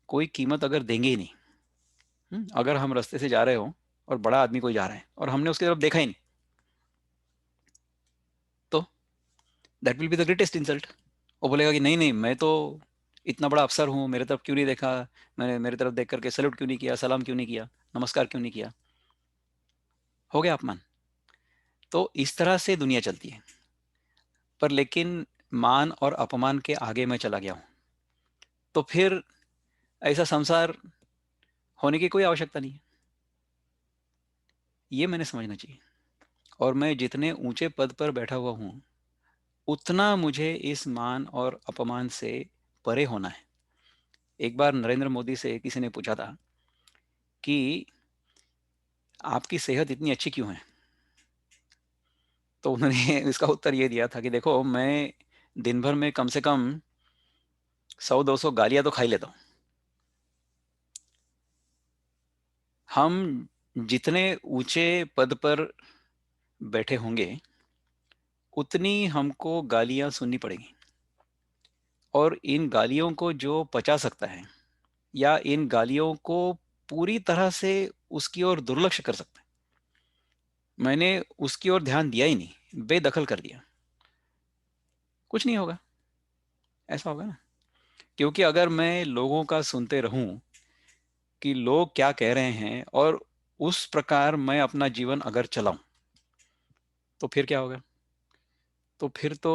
S1: कोई कीमत अगर देंगे ही नहीं, अगर हम रास्ते से जा रहे हो और बड़ा आदमी कोई जा रहा है और हमने उसकी तरफ देखा ही नहीं, तो that will be the greatest insult. वो बोलेगा कि नहीं नहीं, मैं तो इतना बड़ा अफसर हूँ, मेरे तरफ क्यों नहीं देखा, मैंने मेरे तरफ देख करके सैल्यूट क्यों नहीं किया, सलाम क्यों नहीं किया, नमस्कार क्यों नहीं किया। हो गया अपमान। तो इस तरह से दुनिया चलती है। पर लेकिन मान और अपमान के आगे मैं चला गया हूं, तो फिर ऐसा संसार होने की कोई आवश्यकता नहीं है। ये मैंने समझना चाहिए। और मैं जितने ऊंचे पद पर बैठा हुआ हूं, उतना मुझे इस मान और अपमान से परे होना है। एक बार नरेंद्र मोदी से किसी ने पूछा था कि आपकी सेहत इतनी अच्छी क्यों है? तो उन्होंने इसका उत्तर ये दिया था कि देखो, मैं दिन भर में कम से कम 100-200 गालियां तो खा ही लेता हूँ। हम जितने ऊंचे पद पर बैठे होंगे, उतनी हमको गालियां सुननी पड़ेगी। और इन गालियों को जो पचा सकता है, या इन गालियों को पूरी तरह से उसकी ओर दुर्लक्ष्य कर सकता है, मैंने उसकी ओर ध्यान दिया ही नहीं, बेदखल कर दिया, कुछ नहीं होगा। ऐसा होगा ना, क्योंकि अगर मैं लोगों का सुनते रहूं कि लोग क्या कह रहे हैं और उस प्रकार मैं अपना जीवन अगर चलाऊं, तो फिर क्या होगा? तो फिर तो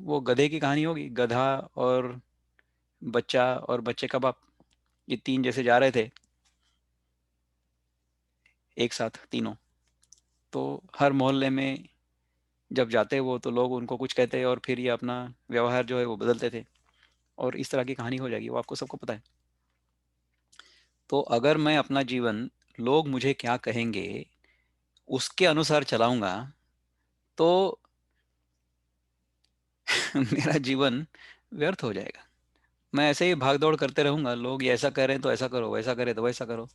S1: वो गधे की कहानी होगी, गधा और बच्चा और बच्चे का बाप, ये तीन जैसे जा रहे थे एक साथ तीनों, तो हर मोहल्ले में जब जाते वो तो लोग उनको कुछ कहते और फिर ये अपना व्यवहार जो है वो बदलते थे, और इस तरह की कहानी हो जाएगी, वो आपको सबको पता है। तो अगर मैं अपना जीवन लोग मुझे क्या कहेंगे उसके अनुसार चलाऊंगा, तो मेरा जीवन व्यर्थ हो जाएगा। मैं ऐसे ही भाग दौड़ करते रहूंगा, लोग ये ऐसा कह रहे हैं तो ऐसा करो, वैसा करे तो वैसा करो,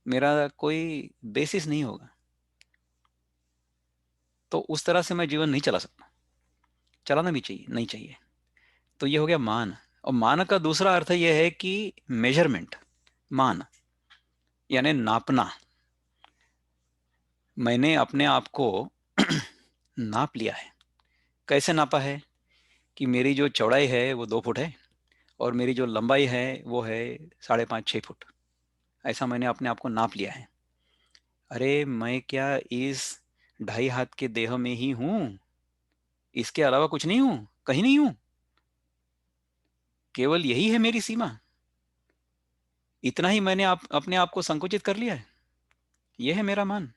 S1: मेरा कोई बेसिस नहीं होगा। तो उस तरह से मैं जीवन नहीं चला सकता। चलाना भी चाहिए नहीं चाहिए। तो ये हो गया मान। और मान का दूसरा अर्थ ये है कि मेजरमेंट, मान यानी नापना। मैंने अपने आप को नाप लिया है। कैसे नापा है? कि मेरी जो चौड़ाई है वो 2 फुट है, और मेरी जो लंबाई है वो है 5.5 6 फुट। ऐसा मैंने अपने आप को नाप लिया है। अरे मैं क्या इस 2.5 हाथ के देह में ही हूं? इसके अलावा कुछ नहीं हूं, कहीं नहीं हूं। केवल यही है मेरी सीमा। इतना ही मैंने अपने आप को संकुचित कर लिया है। यह है मेरा मान।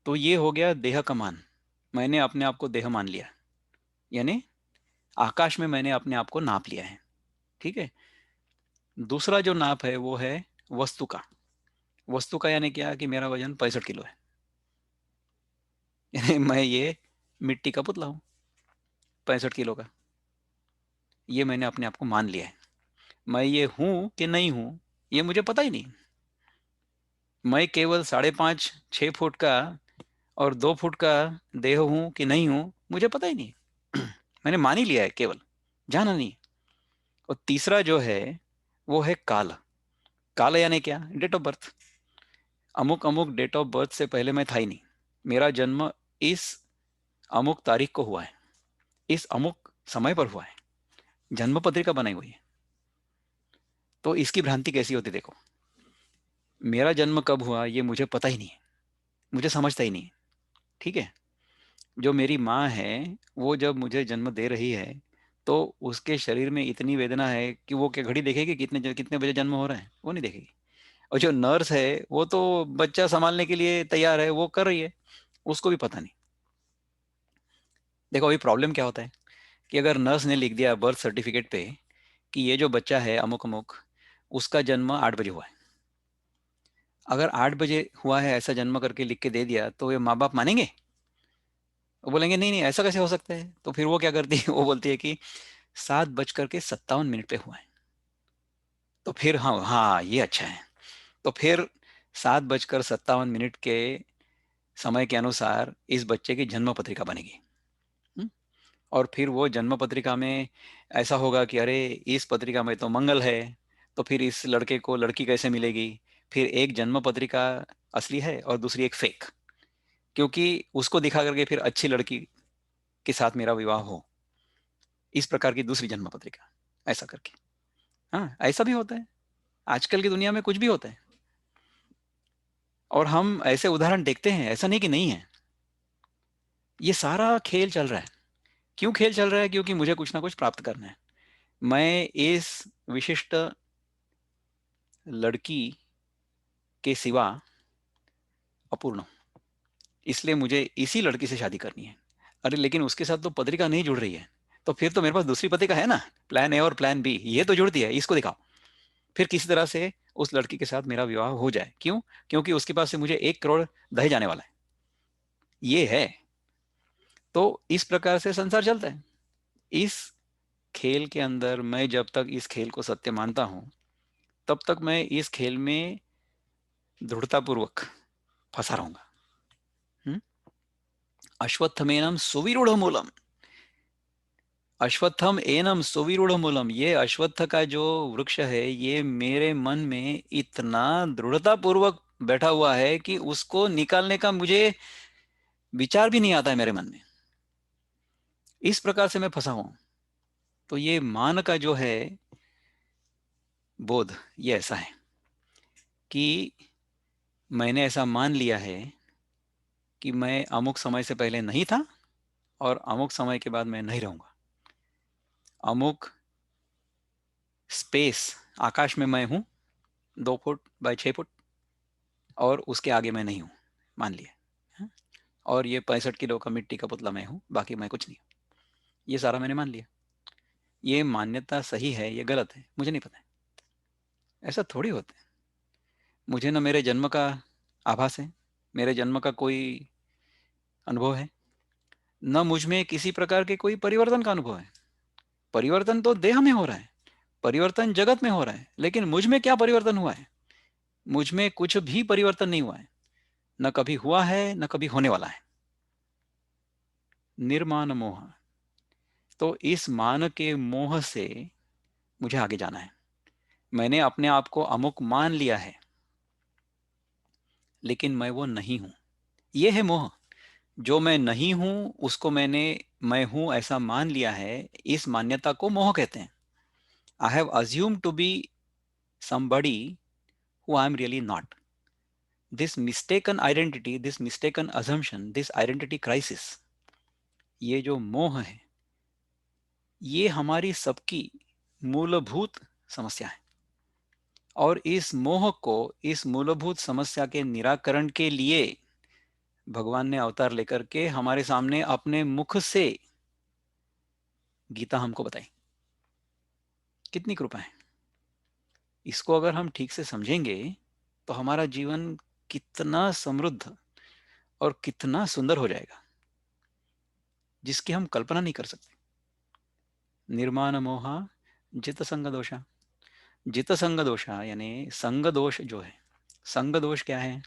S1: तो ये हो गया देह का मान। मैंने अपने आप को देह मान लिया, यानी आकाश में मैंने अपने आप को नाप लिया है। ठीक है। दूसरा जो नाप है वो है वस्तु का। वस्तु का यानी क्या? कि मेरा वजन 65 किलो है। यानी मैं ये मिट्टी का पुतला हूँ 65 किलो का। ये मैंने अपने आप को मान लिया है। मैं ये हूं कि नहीं हूं, ये मुझे पता ही नहीं। मैं केवल 5.5 6 फुट का और 2 फुट का देह हूं कि नहीं हूं, मुझे पता ही नहीं। मैंने मान ही लिया है, केवल जाना नहीं। और तीसरा जो है वो है काल। काल यानी क्या? Date of birth. अमुक अमुक डेट ऑफ बर्थ से पहले मैं था ही नहीं। मेरा जन्म इस अमुक तारीख को हुआ है, इस अमुक समय पर हुआ है, जन्म पत्रिका बनाई हुई है। तो इसकी भ्रांति कैसी होती देखो। मेरा जन्म कब हुआ ये मुझे पता ही नहीं है, मुझे समझता ही नहीं है। ठीक है। जो मेरी माँ है वो जब मुझे जन्म दे रही है, तो उसके शरीर में इतनी वेदना है कि वो क्या घड़ी देखेगी कितने कितने बजे जन्म हो रहा है? वो नहीं देखेगी। और जो नर्स है वो तो बच्चा संभालने के लिए तैयार है, वो कर रही है, उसको भी पता नहीं। देखो अभी प्रॉब्लम क्या होता है कि अगर नर्स ने लिख दिया बर्थ सर्टिफिकेट पे कि ये जो बच्चा है अमुक अमुक, उसका जन्म 8 बजे हुआ है। अगर 8 बजे हुआ है ऐसा जन्म करके लिख के दे दिया, तो ये माँ बाप मानेंगे? वो बोलेंगे नहीं नहीं ऐसा कैसे हो सकता है। तो फिर वो क्या करती है, वो बोलती है कि 7:57 पे हुआ है। तो फिर हाँ हाँ ये अच्छा है। तो फिर 7:57 के समय के अनुसार इस बच्चे की जन्म पत्रिका बनेगी। हम्म? और फिर वो जन्म पत्रिका में ऐसा होगा कि अरे इस पत्रिका में तो मंगल है, तो फिर इस लड़के को लड़की कैसे मिलेगी? फिर एक जन्म पत्रिका असली है और दूसरी एक फेक, क्योंकि उसको दिखा करके फिर अच्छी लड़की के साथ मेरा विवाह हो, इस प्रकार की दूसरी जन्म पत्रिका, ऐसा करके। हाँ ऐसा भी होता है। आजकल की दुनिया में कुछ भी होता है। और हम ऐसे उदाहरण देखते हैं, ऐसा नहीं कि नहीं है। ये सारा खेल चल रहा है। क्यों खेल चल रहा है? क्योंकि मुझे कुछ ना कुछ प्राप्त करना है। मैं इस विशिष्ट लड़की के सिवा अपूर्ण हूं, इसलिए मुझे इसी लड़की से शादी करनी है। अरे लेकिन उसके साथ तो पत्रिका नहीं जुड़ रही है। तो फिर तो मेरे पास दूसरी पत्रिका है ना, प्लान ए और प्लान बी, ये तो जुड़ती है, इसको दिखाओ। फिर किसी तरह से उस लड़की के साथ मेरा विवाह हो जाए। क्यों? क्योंकि उसके पास से मुझे 1 करोड़ दहे जाने वाला है। ये है। तो इस प्रकार से संसार चलता है। इस खेल के अंदर मैं जब तक इस खेल को सत्य मानता हूं, तब तक मैं इस खेल में दृढ़तापूर्वक फंसा रहूंगा। हम्म? अश्वत्थमेनम सुविरूढ़ मूलम। अश्वत्थम एनम सुविरूढ़ मूलम, ये अश्वत्थ का जो वृक्ष है ये मेरे मन में इतना दृढ़ता पूर्वक बैठा हुआ है कि उसको निकालने का मुझे विचार भी नहीं आता है मेरे मन में। इस प्रकार से मैं फंसा हूं। तो ये मान का जो है बोध, ये ऐसा है कि मैंने ऐसा मान लिया है कि मैं अमुक समय से पहले नहीं था और अमुक समय के बाद मैं नहीं रहूंगा। अमुक स्पेस, आकाश में मैं हूं, 2 फुट बाय 6 फुट, और उसके आगे मैं नहीं हूं, मान लिया। हाँ? और ये 65 किलो का मिट्टी का पुतला मैं हूं, बाकी मैं कुछ नहीं हूं। ये सारा मैंने मान लिया। ये मान्यता सही है, ये गलत है, मुझे नहीं पता है। ऐसा थोड़ी होता है। मुझे ना मेरे जन्म का आभास है, मेरे जन्म का कोई अनुभव है, न मुझ में किसी प्रकार के कोई परिवर्तन का अनुभव है। परिवर्तन तो देह में हो रहा है, परिवर्तन जगत में हो रहा है, लेकिन मुझ में क्या परिवर्तन हुआ है? मुझ में कुछ भी परिवर्तन नहीं हुआ है, न कभी हुआ है न कभी होने वाला है। निर्माण मोह। तो इस मान के मोह से मुझे आगे जाना है। मैंने अपने आप को अमुक मान लिया है, लेकिन मैं वो नहीं हूं। ये है मोह। जो मैं नहीं हूं उसको मैंने मैं हूं ऐसा मान लिया है। इस मान्यता को मोह कहते हैं। I have assume to be somebody who I am really not. This mistaken identity, this mistaken assumption, this identity crisis, ये जो मोह है, ये हमारी सबकी मूलभूत समस्या है। और इस मोह को, इस मूलभूत समस्या के निराकरण के लिए भगवान ने अवतार लेकर के हमारे सामने अपने मुख से गीता हमको बताई। कितनी कृपा है! इसको अगर हम ठीक से समझेंगे तो हमारा जीवन कितना समृद्ध और कितना सुंदर हो जाएगा, जिसकी हम कल्पना नहीं कर सकते। निर्माण मोहा जित संग दोषा। जित संग दोषा यानी संग दोष जो है, संग दोष क्या है?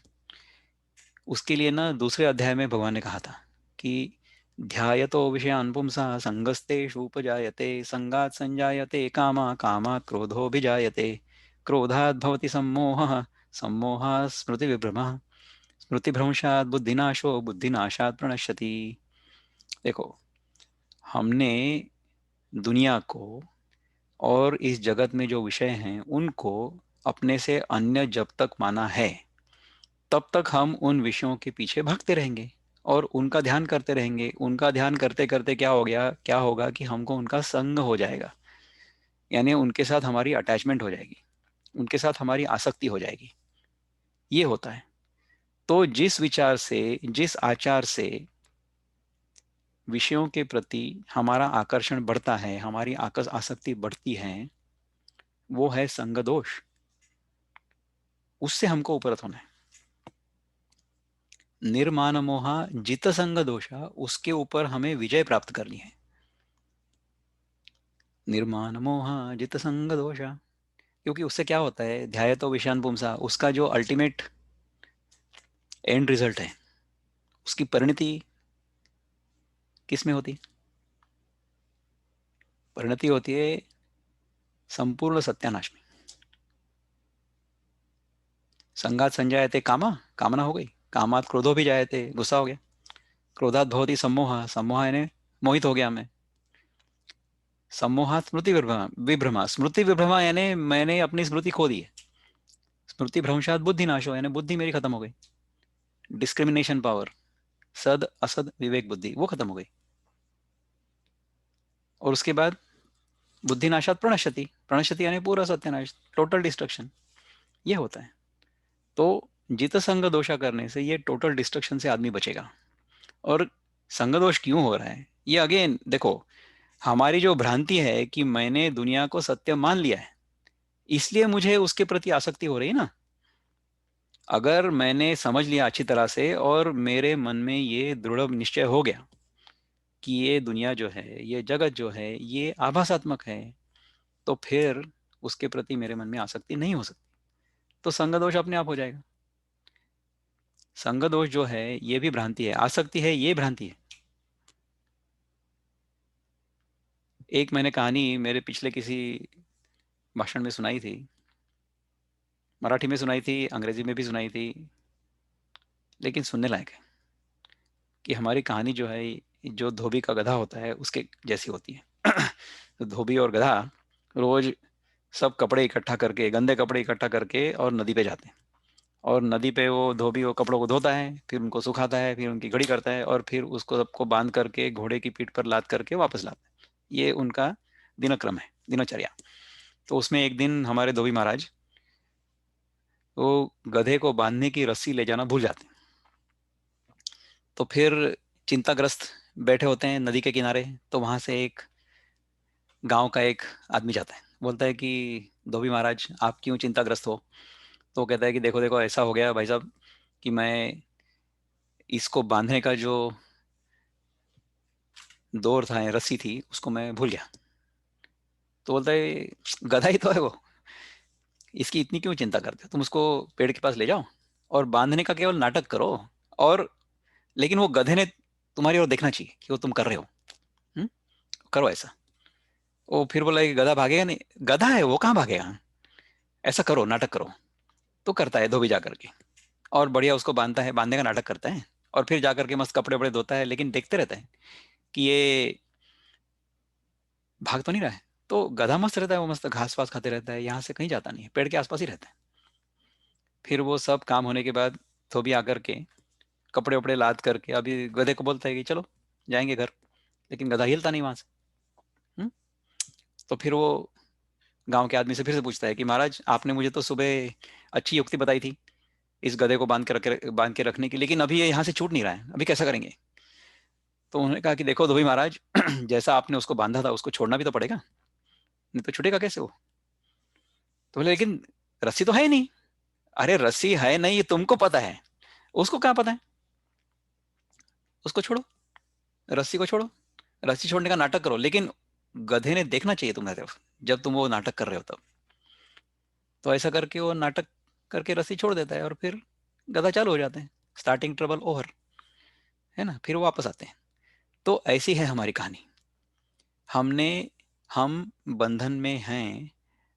S1: उसके लिए ना दूसरे अध्याय में भगवान ने कहा था कि ध्यायतो विषयान् पुंसा संगस्तेषु उपजायते संगात् संजायते कामा कामात् क्रोधोऽभिजायते क्रोधात् भवति सम्मोहः सम्मोहात् स्मृतिविभ्रमः स्मृतिभ्रंशात् बुद्धिनाशो बुद्धिनाशात् प्रणश्यति। देखो, हमने दुनिया को और इस जगत में जो विषय हैं उनको अपने से अन्य जब तक माना है, तब तक हम उन विषयों के पीछे भागते रहेंगे और उनका ध्यान करते रहेंगे। उनका ध्यान करते करते क्या होगा कि हमको उनका संग हो जाएगा, यानी उनके साथ हमारी अटैचमेंट हो जाएगी, उनके साथ हमारी आसक्ति हो जाएगी। ये होता है। तो जिस विचार से, जिस आचार से विषयों के प्रति हमारा आकर्षण बढ़ता है, हमारी आसक्ति बढ़ती है, वो है संग दोष। उससे हमको उपरत होना है। निर्माण मोहा जित संग दोषा, उसके ऊपर हमें विजय प्राप्त करनी है। निर्माण मोहा जित संग दोषा, क्योंकि उससे क्या होता है, ध्याय तो विषान पुंसा, उसका जो अल्टीमेट एंड रिजल्ट है, उसकी परिणति किस में होती है? परिणति होती है संपूर्ण सत्यानाश में। संगात संजायते कामा, कामना हो गई। कामात क्रोधो भी जायते, गुस्सा हो गया। क्रोधात भवति सम्मोह, सम्मोह यानी मोहित हो गया मैं। सम्मोहात स्मृति विभ्रमा, विभ्रमा स्मृति विभ्रमा यानी मैंने अपनी स्मृति खो दी है। स्मृति भ्रंशात बुद्धि नाशो यानी बुद्धि मेरी खत्म हो गई। डिस्क्रिमिनेशन पावर, सद असद विवेक बुद्धि वो खत्म हो गई। और उसके बाद बुद्धि नाशात प्रणश्यति, प्रणश्यति यानी पूरा सत्यानाश, टोटल डिस्ट्रक्शन। ये होता है। तो जित संग दोषा करने से ये टोटल डिस्ट्रक्शन से आदमी बचेगा। और संग दोष क्यों हो रहा है? ये अगेन देखो, हमारी जो भ्रांति है कि मैंने दुनिया को सत्य मान लिया है, इसलिए मुझे उसके प्रति आसक्ति हो रही है ना। अगर मैंने समझ लिया अच्छी तरह से और मेरे मन में ये दृढ़ निश्चय हो गया कि ये दुनिया जो है, ये जगत जो है, ये आभासात्मक है, तो फिर उसके प्रति मेरे मन में आसक्ति नहीं हो सकती। तो संग दोष अपने आप हो जाएगा। संग दोष जो है ये भी भ्रांति है, आसक्ति है ये भ्रांति है। एक मैंने कहानी मेरे पिछले किसी भाषण में सुनाई थी, मराठी में सुनाई थी, अंग्रेजी में भी सुनाई थी, लेकिन सुनने लायक है। कि हमारी कहानी जो है जो धोबी का गधा होता है उसके जैसी होती है। तो धोबी और गधा रोज सब कपड़े इकट्ठा करके, गंदे कपड़े इकट्ठा करके और नदी पे जाते हैं। और नदी पे वो धोबी वो कपड़ों को धोता है, फिर उनको सुखाता है, फिर उनकी घड़ी करता है, और फिर उसको सबको बांध करके घोड़े की पीठ पर लाद करके वापस लाता है। ये उनका दिनक्रम है, दिनचर्या। तो उसमें एक दिन हमारे धोबी महाराज वो गधे को बांधने की रस्सी ले जाना भूल जाते हैं। तो फिर चिंताग्रस्त बैठे होते हैं नदी के किनारे। तो वहां से एक गांव का एक आदमी जाता है, बोलता है कि धोबी महाराज आप क्यों चिंताग्रस्त हो? तो वो कहता है कि देखो देखो, ऐसा हो गया भाई साहब कि मैं इसको बांधने का जो डोर था, रस्सी थी, उसको मैं भूल गया। तो बोलता है गधा ही तो है वो, इसकी इतनी क्यों चिंता करते हो? तुम उसको पेड़ के पास ले जाओ और बांधने का केवल नाटक करो। और लेकिन वो गधे ने तुम्हारी ओर देखना चाहिए कि वो तुम कर रहे हो। हम्म? करो ऐसा। वो फिर बोला कि गधा भागेगा नहीं, गधा है वो, कहाँ भागेगा? ऐसा करो, नाटक करो। तो करता है धोबी जा करके, और बढ़िया उसको बांधता है, बांधने का नाटक करता है, और फिर जा करके मस्त कपड़े वपड़े धोता है, लेकिन देखते रहता है कि ये भाग तो नहीं रहा है। तो गधा मस्त रहता है, वो मस्त घास वास खाते रहता है, यहाँ से कहीं जाता नहीं है, पेड़ के आसपास ही रहता है। फिर वो सब काम होने के बाद धोबी आकर के कपड़े वपड़े लाद करके अभी गधे को बोलता है कि चलो जाएंगे घर। लेकिन गधा हिलता नहीं वहां से। हम्म? तो फिर वो गांव के आदमी से फिर से पूछता है कि महाराज आपने मुझे तो सुबह अच्छी युक्ति बताई थी इस गधे को बांध के रखने की, लेकिन अभी ये यहाँ से छूट नहीं रहा है, अभी कैसा करेंगे? तो उन्होंने कहा कि देखो धोबी महाराज, जैसा आपने उसको बांधा था उसको छोड़ना भी तो पड़ेगा, नहीं तो छूटेगा कैसे वो? तो बोले लेकिन रस्सी तो है ही नहीं। अरे रस्सी है नहीं, ये तुमको पता है, उसको कहाँ पता है? उसको छोड़ो, रस्सी को छोड़ो, रस्सी छोड़ने का नाटक करो, लेकिन गधे ने देखना चाहिए तुम्हारे तरफ जब तुम वो नाटक कर रहे हो तब। तो ऐसा करके वो नाटक करके रस्सी छोड़ देता है, और फिर गधा चालू हो जाते हैं, स्टार्टिंग ट्रबल ओवर, है ना? फिर वो वापस आते हैं। तो ऐसी है हमारी कहानी। हमने हम बंधन में हैं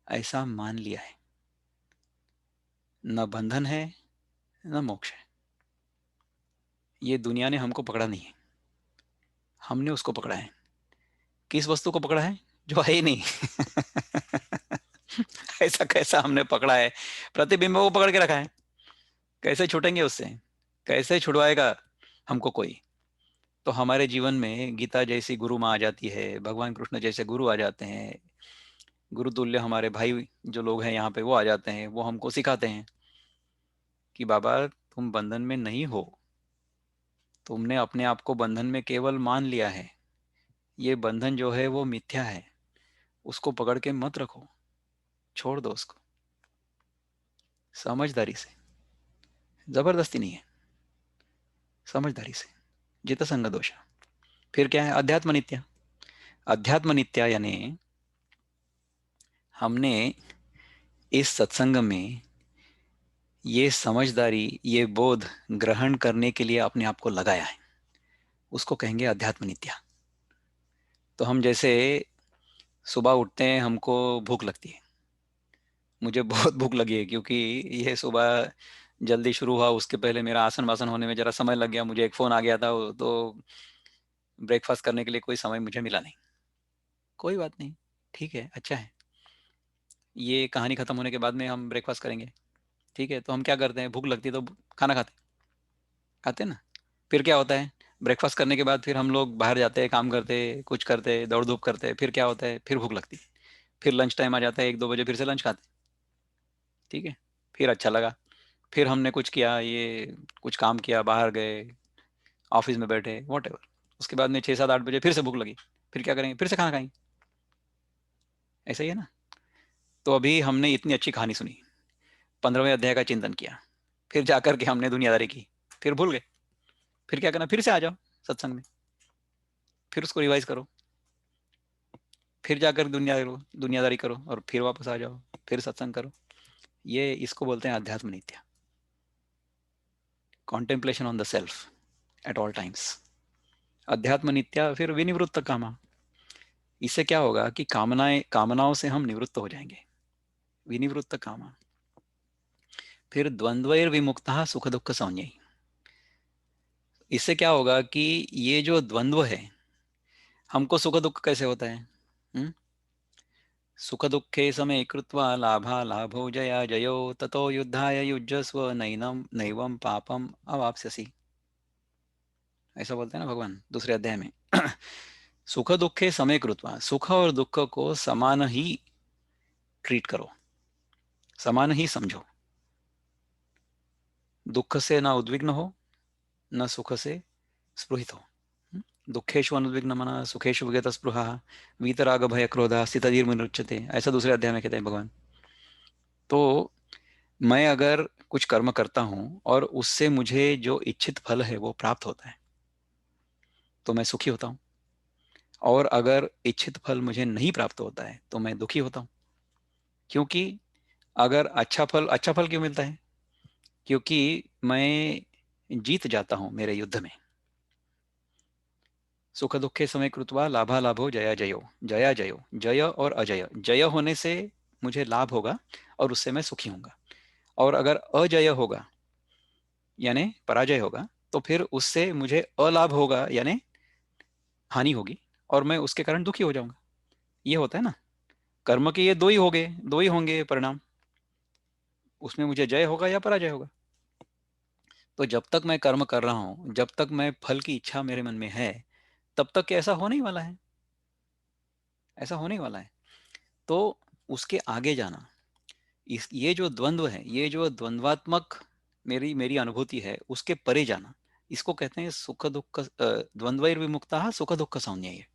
S1: ऐसा मान लिया है। न बंधन है, न मोक्ष है। ये दुनिया ने हमको पकड़ा नहीं है, हमने उसको पकड़ा है। किस वस्तु को पकड़ा है? जो है ही नहीं। ऐसा कैसा हमने पकड़ा है? प्रतिबिंब को पकड़ के रखा है। कैसे छूटेंगे उससे? कैसे छुड़वाएगा हमको कोई? तो हमारे जीवन में गीता जैसी गुरु माँ आ जाती है, भगवान कृष्ण जैसे गुरु आ जाते हैं, गुरु तुल्य हमारे भाई जो लोग हैं यहाँ पे वो आ जाते हैं, वो हमको सिखाते हैं कि बाबा तुम बंधन में नहीं हो, तुमने अपने आप को बंधन में केवल मान लिया है। ये बंधन जो है वो मिथ्या है, उसको पकड़ के मत रखो, छोड़ दो उसको, समझदारी से। जबरदस्ती नहीं है, समझदारी से। जित संग दोष। फिर क्या है? अध्यात्म नित्य। अध्यात्म नित्य यानी हमने इस सत्संग में ये समझदारी, ये बोध ग्रहण करने के लिए अपने आप को लगाया है, उसको कहेंगे अध्यात्म नित्या। तो हम जैसे सुबह उठते हैं, हमको भूख लगती है। मुझे बहुत भूख लगी है, क्योंकि ये सुबह जल्दी शुरू हुआ, उसके पहले मेरा आसन वासन होने में जरा समय लग गया, मुझे एक फोन आ गया था, तो ब्रेकफास्ट करने के लिए कोई समय मुझे मिला नहीं। कोई बात नहीं, ठीक है, अच्छा है। ये कहानी खत्म होने के बाद में हम ब्रेकफास्ट करेंगे। ठीक है, तो हम क्या करते हैं, भूख लगती है तो खाना खाते खाते हैं ना। फिर क्या होता है? ब्रेकफास्ट करने के बाद फिर हम लोग बाहर जाते हैं, काम करते हैं, कुछ करते हैं, दौड़ धूप करते हैं, फिर क्या होता है, फिर भूख लगती है। फिर लंच टाइम आ जाता है, 1-2 बजे फिर से लंच खाते हैं। ठीक है, फिर अच्छा लगा, फिर हमने कुछ किया, ये कुछ काम किया, बाहर गए, ऑफिस में बैठे, वॉट एवर। उसके बाद में 6-7-8 बजे फिर से भूख लगी, फिर क्या करेंगे, फिर से खाना खाएंगे। ऐसा ही है ना? तो अभी हमने इतनी अच्छी कहानी सुनी, 15वें अध्याय का चिंतन किया, फिर जाकर के हमने दुनियादारी की, फिर भूल गए। फिर क्या करना, फिर से आ जाओ सत्संग में, फिर उसको रिवाइज करो, फिर जाकर दुनियादारी करो, और फिर वापस आ जाओ, फिर सत्संग करो। ये इसको बोलते हैं अध्यात्म नित्य, contemplation on the self at all times. अध्यात्म नित्य, फिर विनिवृत्त कामा। इससे क्या होगा कि कामनाओं से हम निवृत्त हो जाएंगे। विनिवृत्त कामा। फिर द्वंद्वैर विमुक्तः सुख दुख संज्ञै। इससे क्या होगा कि ये जो द्वंद्व है, हमको सुख दुख कैसे होता है? हम्म? सुख दुखे समय कृत्वा लाभा लाभो जया जयो ततो युद्धाय युज्यस्व नैनम नैवम पापम अवाप्स्यसि, ऐसा बोलते हैं ना भगवान दूसरे अध्याय में। सुख दुखे समय कृत्वा, सुख और दुख को समान ही ट्रीट करो, समान ही समझो। दुख से ना उद्विग्न हो, न सुख से स्पृहित हो। दुखेशु अनुद्विग्न मना सुखेशु विगत स्पृहा वीतराग भय क्रोधा स्थितधीर्मुच्यते, ऐसा दूसरे अध्याय में कहते हैं भगवान। तो मैं अगर कुछ कर्म करता हूं और उससे मुझे जो इच्छित फल है वो प्राप्त होता है तो मैं सुखी होता हूं, और अगर इच्छित फल मुझे नहीं प्राप्त होता है तो मैं दुखी होता हूं। क्योंकि अगर अच्छा फल क्यों मिलता है? क्योंकि मैं जीत जाता हूं मेरे युद्ध में। सुख दुखे समय कृत्वा लाभा लाभो जया जयो, जया जयो, जय और अजय, जय होने से मुझे लाभ होगा और उससे मैं सुखी होऊंगा, और अगर अजय होगा यानी पराजय होगा तो फिर उससे मुझे अलाभ होगा यानी हानि होगी, और मैं उसके कारण दुखी हो जाऊंगा। ये होता है ना, कर्म के ये दो ही हो गए, दो ही होंगे परिणाम, उसमें मुझे जय होगा या पराजय होगा। तो जब तक मैं कर्म कर रहा हूं, जब तक मैं फल की इच्छा मेरे मन में है, तब तक ऐसा होने ही वाला है, ऐसा होने ही वाला है। तो उसके आगे जाना, इस ये जो द्वंद्व है, ये जो द्वंद्वात्मक मेरी मेरी अनुभूति है, उसके परे जाना, इसको कहते हैं सुख दुख द्वंद्वैर्विमुक्तः सुख दुख संज्ञेय।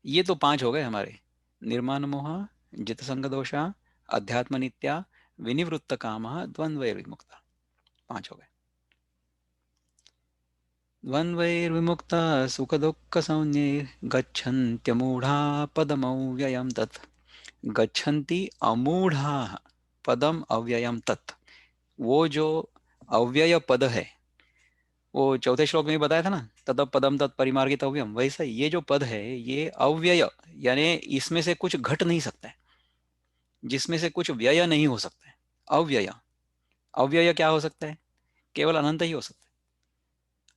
S1: ये तो पांच हो गए हमारे: निर्माण मोह, जित संग दोषा, अध्यात्म नित्या, विनिवृत्त काम, द्वंद्वैर्विमुक्ता, पांच हो गए। द्वंद्वैर्विमुक्ता सुख दुख संज्ञे गच्छन्त्यमूढ़ा पदमव्ययम् तत्, गच्छन्ति अमूढ़ा पदम अव्ययम तत्। वो जो अव्यय पद है, वो चौथे श्लोक में भी बताया था ना, तद पदम तत् परिमार्गितव्यम, वैसा ये जो पद है ये अव्यय, यानी इसमें से कुछ घट नहीं सकता है, जिसमें से कुछ व्यय नहीं हो सकता है। अव्यय, अव्यय क्या हो सकता है? केवल अनंत ही हो सकता है।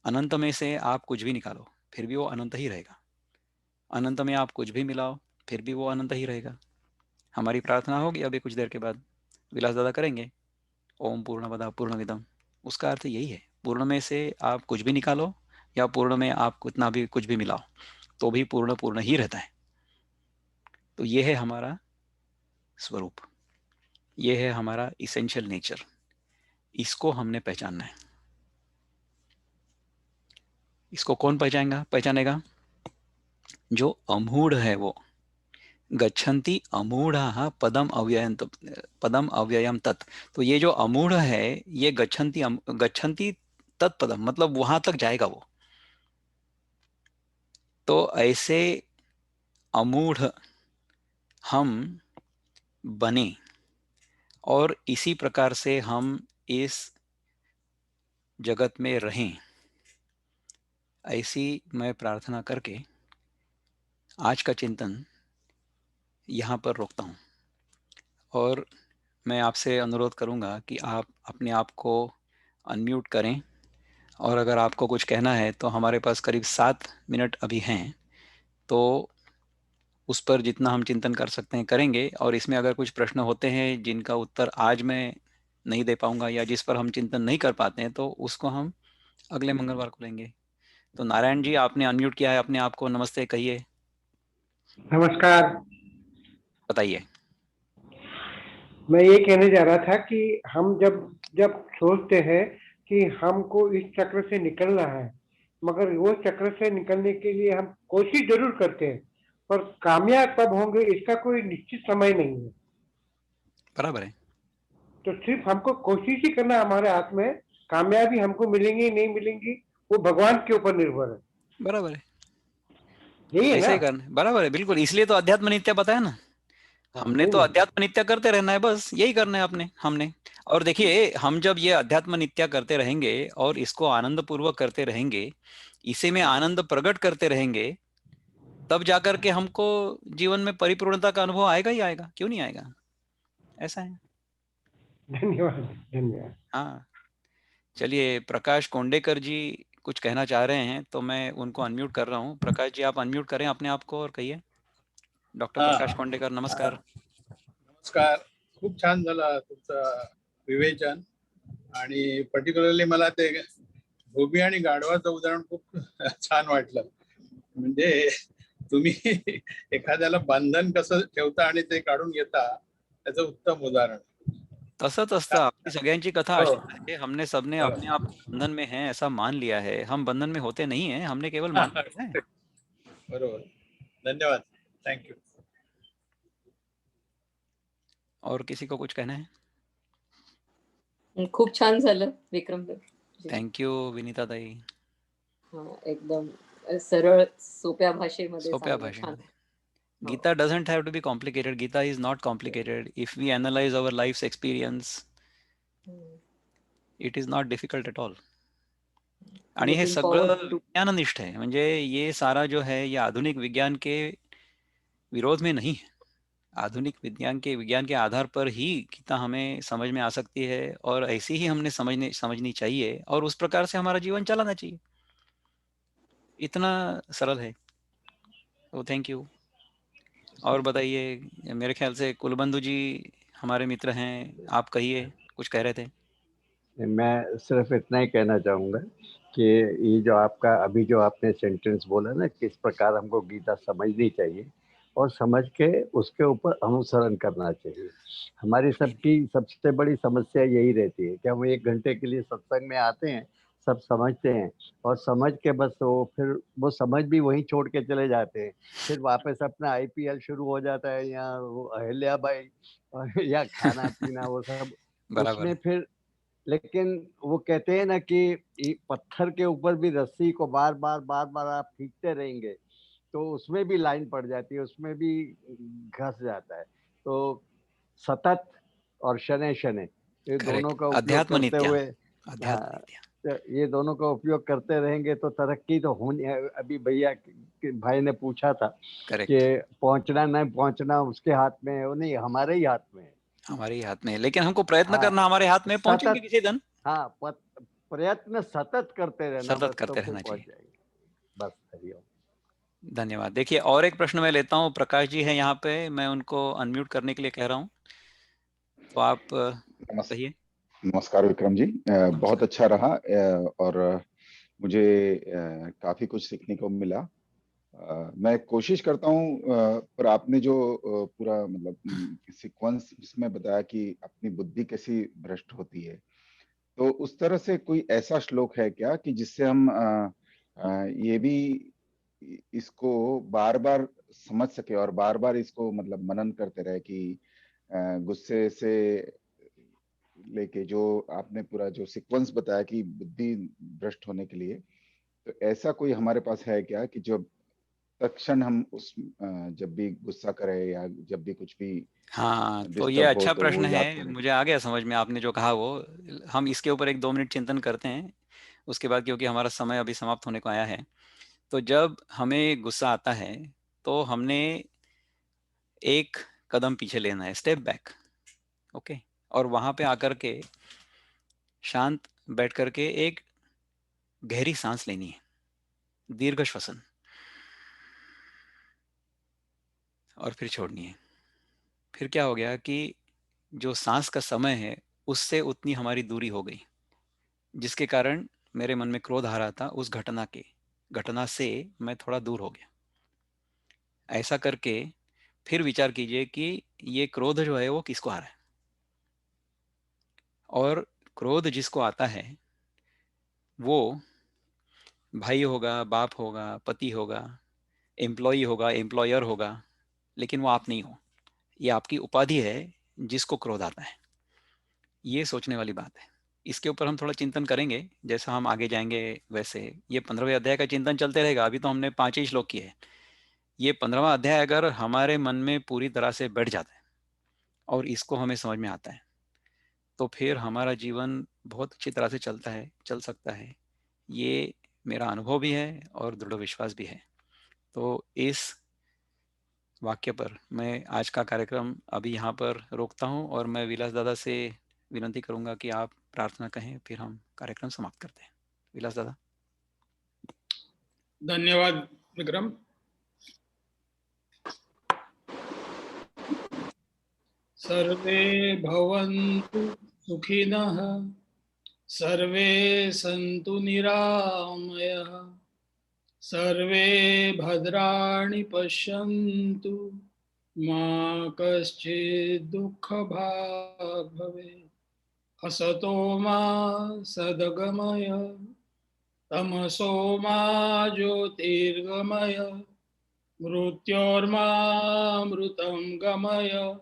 S1: अनंत में से आप कुछ भी निकालो फिर भी वो अनंत ही रहेगा, अनंत में आप कुछ भी मिलाओ फिर भी वो अनंत ही रहेगा। हमारी प्रार्थना होगी अभी कुछ देर के बाद, विलास दादा करेंगे, ओम पूर्णमदः पूर्णमिदम, उसका अर्थ यही है, पूर्ण में से आप कुछ भी निकालो या पूर्ण में आप कितना भी कुछ भी मिलाओ तो भी पूर्ण पूर्ण ही रहता है। तो ये है हमारा स्वरूप, ये है हमारा इसेंशियल नेचर, इसको हमने पहचानना है। इसको कौन पहचानेगा? जो अमूढ़ है वो। गच्छन्ति अमूढ़ा पदम अव्ययम तत्। तो ये जो अमूढ़ है ये गच्छन्ति तत्पदम, मतलब वहां तक जाएगा वो। तो ऐसे अमूढ़ हम बने, और इसी प्रकार से हम इस जगत में रहें, ऐसी मैं प्रार्थना करके आज का चिंतन यहाँ पर रोकता हूँ। और मैं आपसे अनुरोध करूँगा कि आप अपने आप को अनम्यूट करें, और अगर आपको कुछ कहना है तो हमारे पास करीब 7 मिनट अभी हैं, तो उस पर जितना हम चिंतन कर सकते हैं करेंगे। और इसमें अगर कुछ प्रश्न होते हैं जिनका उत्तर आज मैं नहीं दे पाऊंगा या जिस पर हम चिंतन नहीं कर पाते हैं तो उसको हम अगले मंगलवार को लेंगे। तो नारायण जी, आपने अनम्यूट किया है अपने आप को, नमस्ते कहिए,
S2: नमस्कार।
S1: बताइए।
S2: मैं ये कहने जा रहा था कि हम जब जब सोचते हैं कि हमको इस चक्र से निकलना है, मगर वो चक्र से निकलने के लिए हम कोशिश जरूर करते हैं, पर कामयाब कब होंगे इसका कोई निश्चित समय नहीं है।
S1: बराबर है।
S2: तो सिर्फ हमको कोशिश ही करना हमारे हाथ में है। कामयाबी हमको मिलेंगी नहीं मिलेंगी वो भगवान के ऊपर निर्भर है।
S1: बराबर है,
S2: यही है
S1: ऐसे
S2: ना।
S1: ही करना है। बराबर है, बिल्कुल, इसलिए तो अध्यात्म नित्य बताया ना।
S2: हाँ,
S1: हमने
S2: वही
S1: तो
S2: ना।
S1: अध्यात्म नित्य करते रहना है, बस यही करना है अपने हमने। और देखिए, हम जब ये अध्यात्म नित्य करते रहेंगे और इसको आनंद पूर्वक करते रहेंगे, इसी में आनंद प्रकट करते रहेंगे, तब जाकर के हमको जीवन में परिपूर्णता का अनुभव आएगा ही आएगा, क्यों नहीं आएगा? ऐसा है।
S2: धन्यवाद। धन्यवाद।
S1: हाँ, चलिए, प्रकाश कोंडेकर जी कुछ कहना चाह रहे हैं, तो मैं उनको अनम्यूट कर रहा हूँ। प्रकाश जी, आप अनम्यूट करें अपने आप को और कहिए। डॉक्टर
S3: हां,
S1: प्रकाश कोंडेकर, नमस्कार।
S3: नमस्कार. खूप छान झालं तुमचं विवेचन आणि पर्टिक्युलरली मला ते धोबी आणि गाढवाचं उदाहरण खूप छान वाटलं. म्हणजे तुम्ही एखाद्याला बंधन कसं ठेवता आणि ते काढून घेता त्याचं उत्तम उदाहरण.
S1: तसंच असतं. आपली सगळ्यांची कथा
S3: हो,
S1: अशीच आहे. हमने सबने
S3: हो.
S1: अपने आप को बंधन में हैं, ऐसा मान लिया है। हम बंधन में होते नहीं हैं, हमने केवल मान लिया है।
S3: बरोबर. धन्यवाद. Thank you.
S1: और किसी को कुछ कहना है?
S4: खूप छान झालं विक्रम जी.
S1: थँक यू विनीता ताई.
S4: हां, एकदम सरळ सोप्या भाषेमध्ये
S1: सोप्या
S4: सांगितलं. छान.
S1: भाषेमध्ये.
S4: हो.
S1: Gita doesn't have to be complicated. Gita is not complicated. If we analyze our life's experience,
S4: hmm.
S1: it is not difficult at all. आणि हे
S4: लुकिंग
S1: सगळं
S4: फॉरवर्ड टू
S1: विज्ञाननिष्ठ है. म्हणजे ये सारा जो है ये आधुनिक विज्ञान के विरोध में नहीं है. आधुनिक विज्ञान के आधार पर ही गीता हमें समझ में आ सकती है और ऐसी ही हमने समझनी चाहिए और उस प्रकार से हमारा जीवन चलाना चाहिए. इतना सरल है. तो थैंक यू. और बताइए, मेरे ख्याल से कुलबंधु जी हमारे मित्र हैं. आप कहिए, कुछ कह रहे थे.
S5: मैं सिर्फ इतना ही कहना चाहूँगा कि ये जो आपका अभी जो आपने सेंटेंस बोला ना, किस प्रकार हमको गीता समझनी चाहिए और समझ के उसके ऊपर अनुसरण करना चाहिए। हमारी सबकी सबसे बड़ी समस्या यही रहती है कि हम 1 घंटे के लिए सत्संग में आते हैं, सब समझते हैं और समझ के बस फिर वो समझ भी वहीं छोड़ के चले जाते हैं। फिर वापस अपना आईपीएल शुरू हो जाता है या वो अहिल्याबाई और या खाना-पीना वो सब
S1: बराबर
S5: उसमें
S1: है.
S5: फिर लेकिन वो कहते हैं ना कि पत्थर के ऊपर भी रस्सी को बार-बार आप खींचते रहेंगे, तो उसमें भी लाइन पड़ जाती है, उसमें भी घस जाता है। तो सतत और शनैः-शनैः ये दोनों
S1: करेक्ट.
S5: का उपयोग
S1: अध्यात्म
S5: करते
S1: नित्या.
S5: हुए
S1: अध्यात्म
S5: हाँ,
S1: नित्या.
S5: तो ये दोनों का उपयोग करते रहेंगे तो तरक्की तो होनी है। अभी भैया के भाई ने पूछा था कि
S1: करेक्ट.
S5: पहुँचना नहीं पहुँचना उसके हाथ में है, वो नहीं हमारे ही हाथ में है।
S1: हमारे ही हाथ में है, लेकिन हमको प्रयत्न
S5: हाँ,
S1: करना हमारे हाथ में. पहुंचेंगे
S5: सतत
S1: किसी दिन.
S5: हाँ, प्रयत्न सतत करते रहना
S1: सतत
S5: बस तो
S1: करते
S5: फिर
S1: रहना
S5: पहुँच
S1: चाहिए.
S5: जाएँगे। बस हरिओम।
S1: धन्यवाद. देखिए, और एक प्रश्न मैं लेता हूँ. प्रकाश जी है यहाँ पे, मैं उनको अनम्यूट करने के लिए कह रहा हूँ. तो आप
S6: नमस
S1: कहिए.
S6: नमस्कार विक्रम जी, बहुत
S1: नमस्कार.
S6: अच्छा रहा और मुझे काफी कुछ सीखने को मिला. मैं कोशिश करता हूँ, पर आपने जो पूरा मतलब सीक्वेंस जिसमें बताया कि अपनी बुद्धि कैसी भ्रष्ट होती है, तो उस तरह से कोई ऐसा श्लोक है क्या कि जिससे हम ये भी इसको बार बार समझ सके और बार बार इसको मतलब मनन करते रहे कि गुस्से से लेके जो आपने पूरा जो सीक्वेंस बताया कि बुद्धि भ्रष्ट होने के लिए, तो ऐसा कोई हमारे पास है क्या कि जब तत्क्षण हम जब भी गुस्सा करें या जब भी कुछ भी
S1: हाँ, तो ये
S6: डिस्टर्ब हो
S1: अच्छा
S6: तो वो
S1: प्रश्न
S6: याद
S1: है.
S6: करें.
S1: मुझे आ गया समझ में आपने जो कहा वो. हम इसके ऊपर एक 2 मिनट चिंतन करते हैं. उसके बाद, क्योंकि हमारा समय अभी समाप्त होने को आया है, तो जब हमें गुस्सा आता है, तो हमने एक कदम पीछे लेना है, स्टेप बैक. ओके. और वहां पे आकर के शांत बैठ करके एक गहरी सांस लेनी है, दीर्घ श्वसन, और फिर छोड़नी है. फिर क्या हो गया कि जो सांस का समय है उससे उतनी हमारी दूरी हो गई, जिसके कारण मेरे मन में क्रोध आ रहा था. उस घटना से मैं थोड़ा दूर हो गया. ऐसा करके फिर विचार कीजिए कि ये क्रोध जो है वो किसको आ रहा है. और क्रोध जिसको आता है वो भाई होगा, बाप होगा, पति होगा, एम्प्लॉय होगा, एम्प्लॉयर होगा, लेकिन वो आप नहीं हो. ये आपकी उपाधि है जिसको क्रोध आता है. ये सोचने वाली बात है. इसके ऊपर हम थोड़ा चिंतन करेंगे जैसा हम आगे जाएंगे. वैसे ये 15वें अध्याय का चिंतन चलते रहेगा. अभी तो हमने 5 ही श्लोक किए हैं. ये 15वां अध्याय अगर हमारे मन में पूरी तरह से बैठ जाता है और इसको हमें समझ में आता है, तो फिर हमारा जीवन बहुत अच्छी तरह से चल सकता है. ये मेरा अनुभव भी है और दृढ़ विश्वास भी है. तो इस वाक्य पर मैं आज का कार्यक्रम अभी यहाँ पर रोकता हूँ और मैं विलास दादा से विनंती करूँगा कि आप प्रार्थना कहें, फिर हम कार्यक्रम समाप्त करते हैं। विलास दादा।
S7: धन्यवाद विक्रम। सर्वे भवन्तु सुखिनः, सर्वे सन्तु निरामयः, सर्वे भद्राणि पश्यन्तु, मा कश्चित् दुःखभाग् भवेत्। असतो मा सद्गमय, तमसो मा ज्योतिर्गमय, मृत्योर्मामृतं गमय।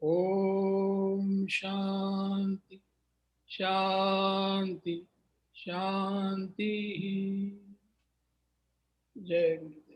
S7: ओम शांति शांति शांति। जय गुरु।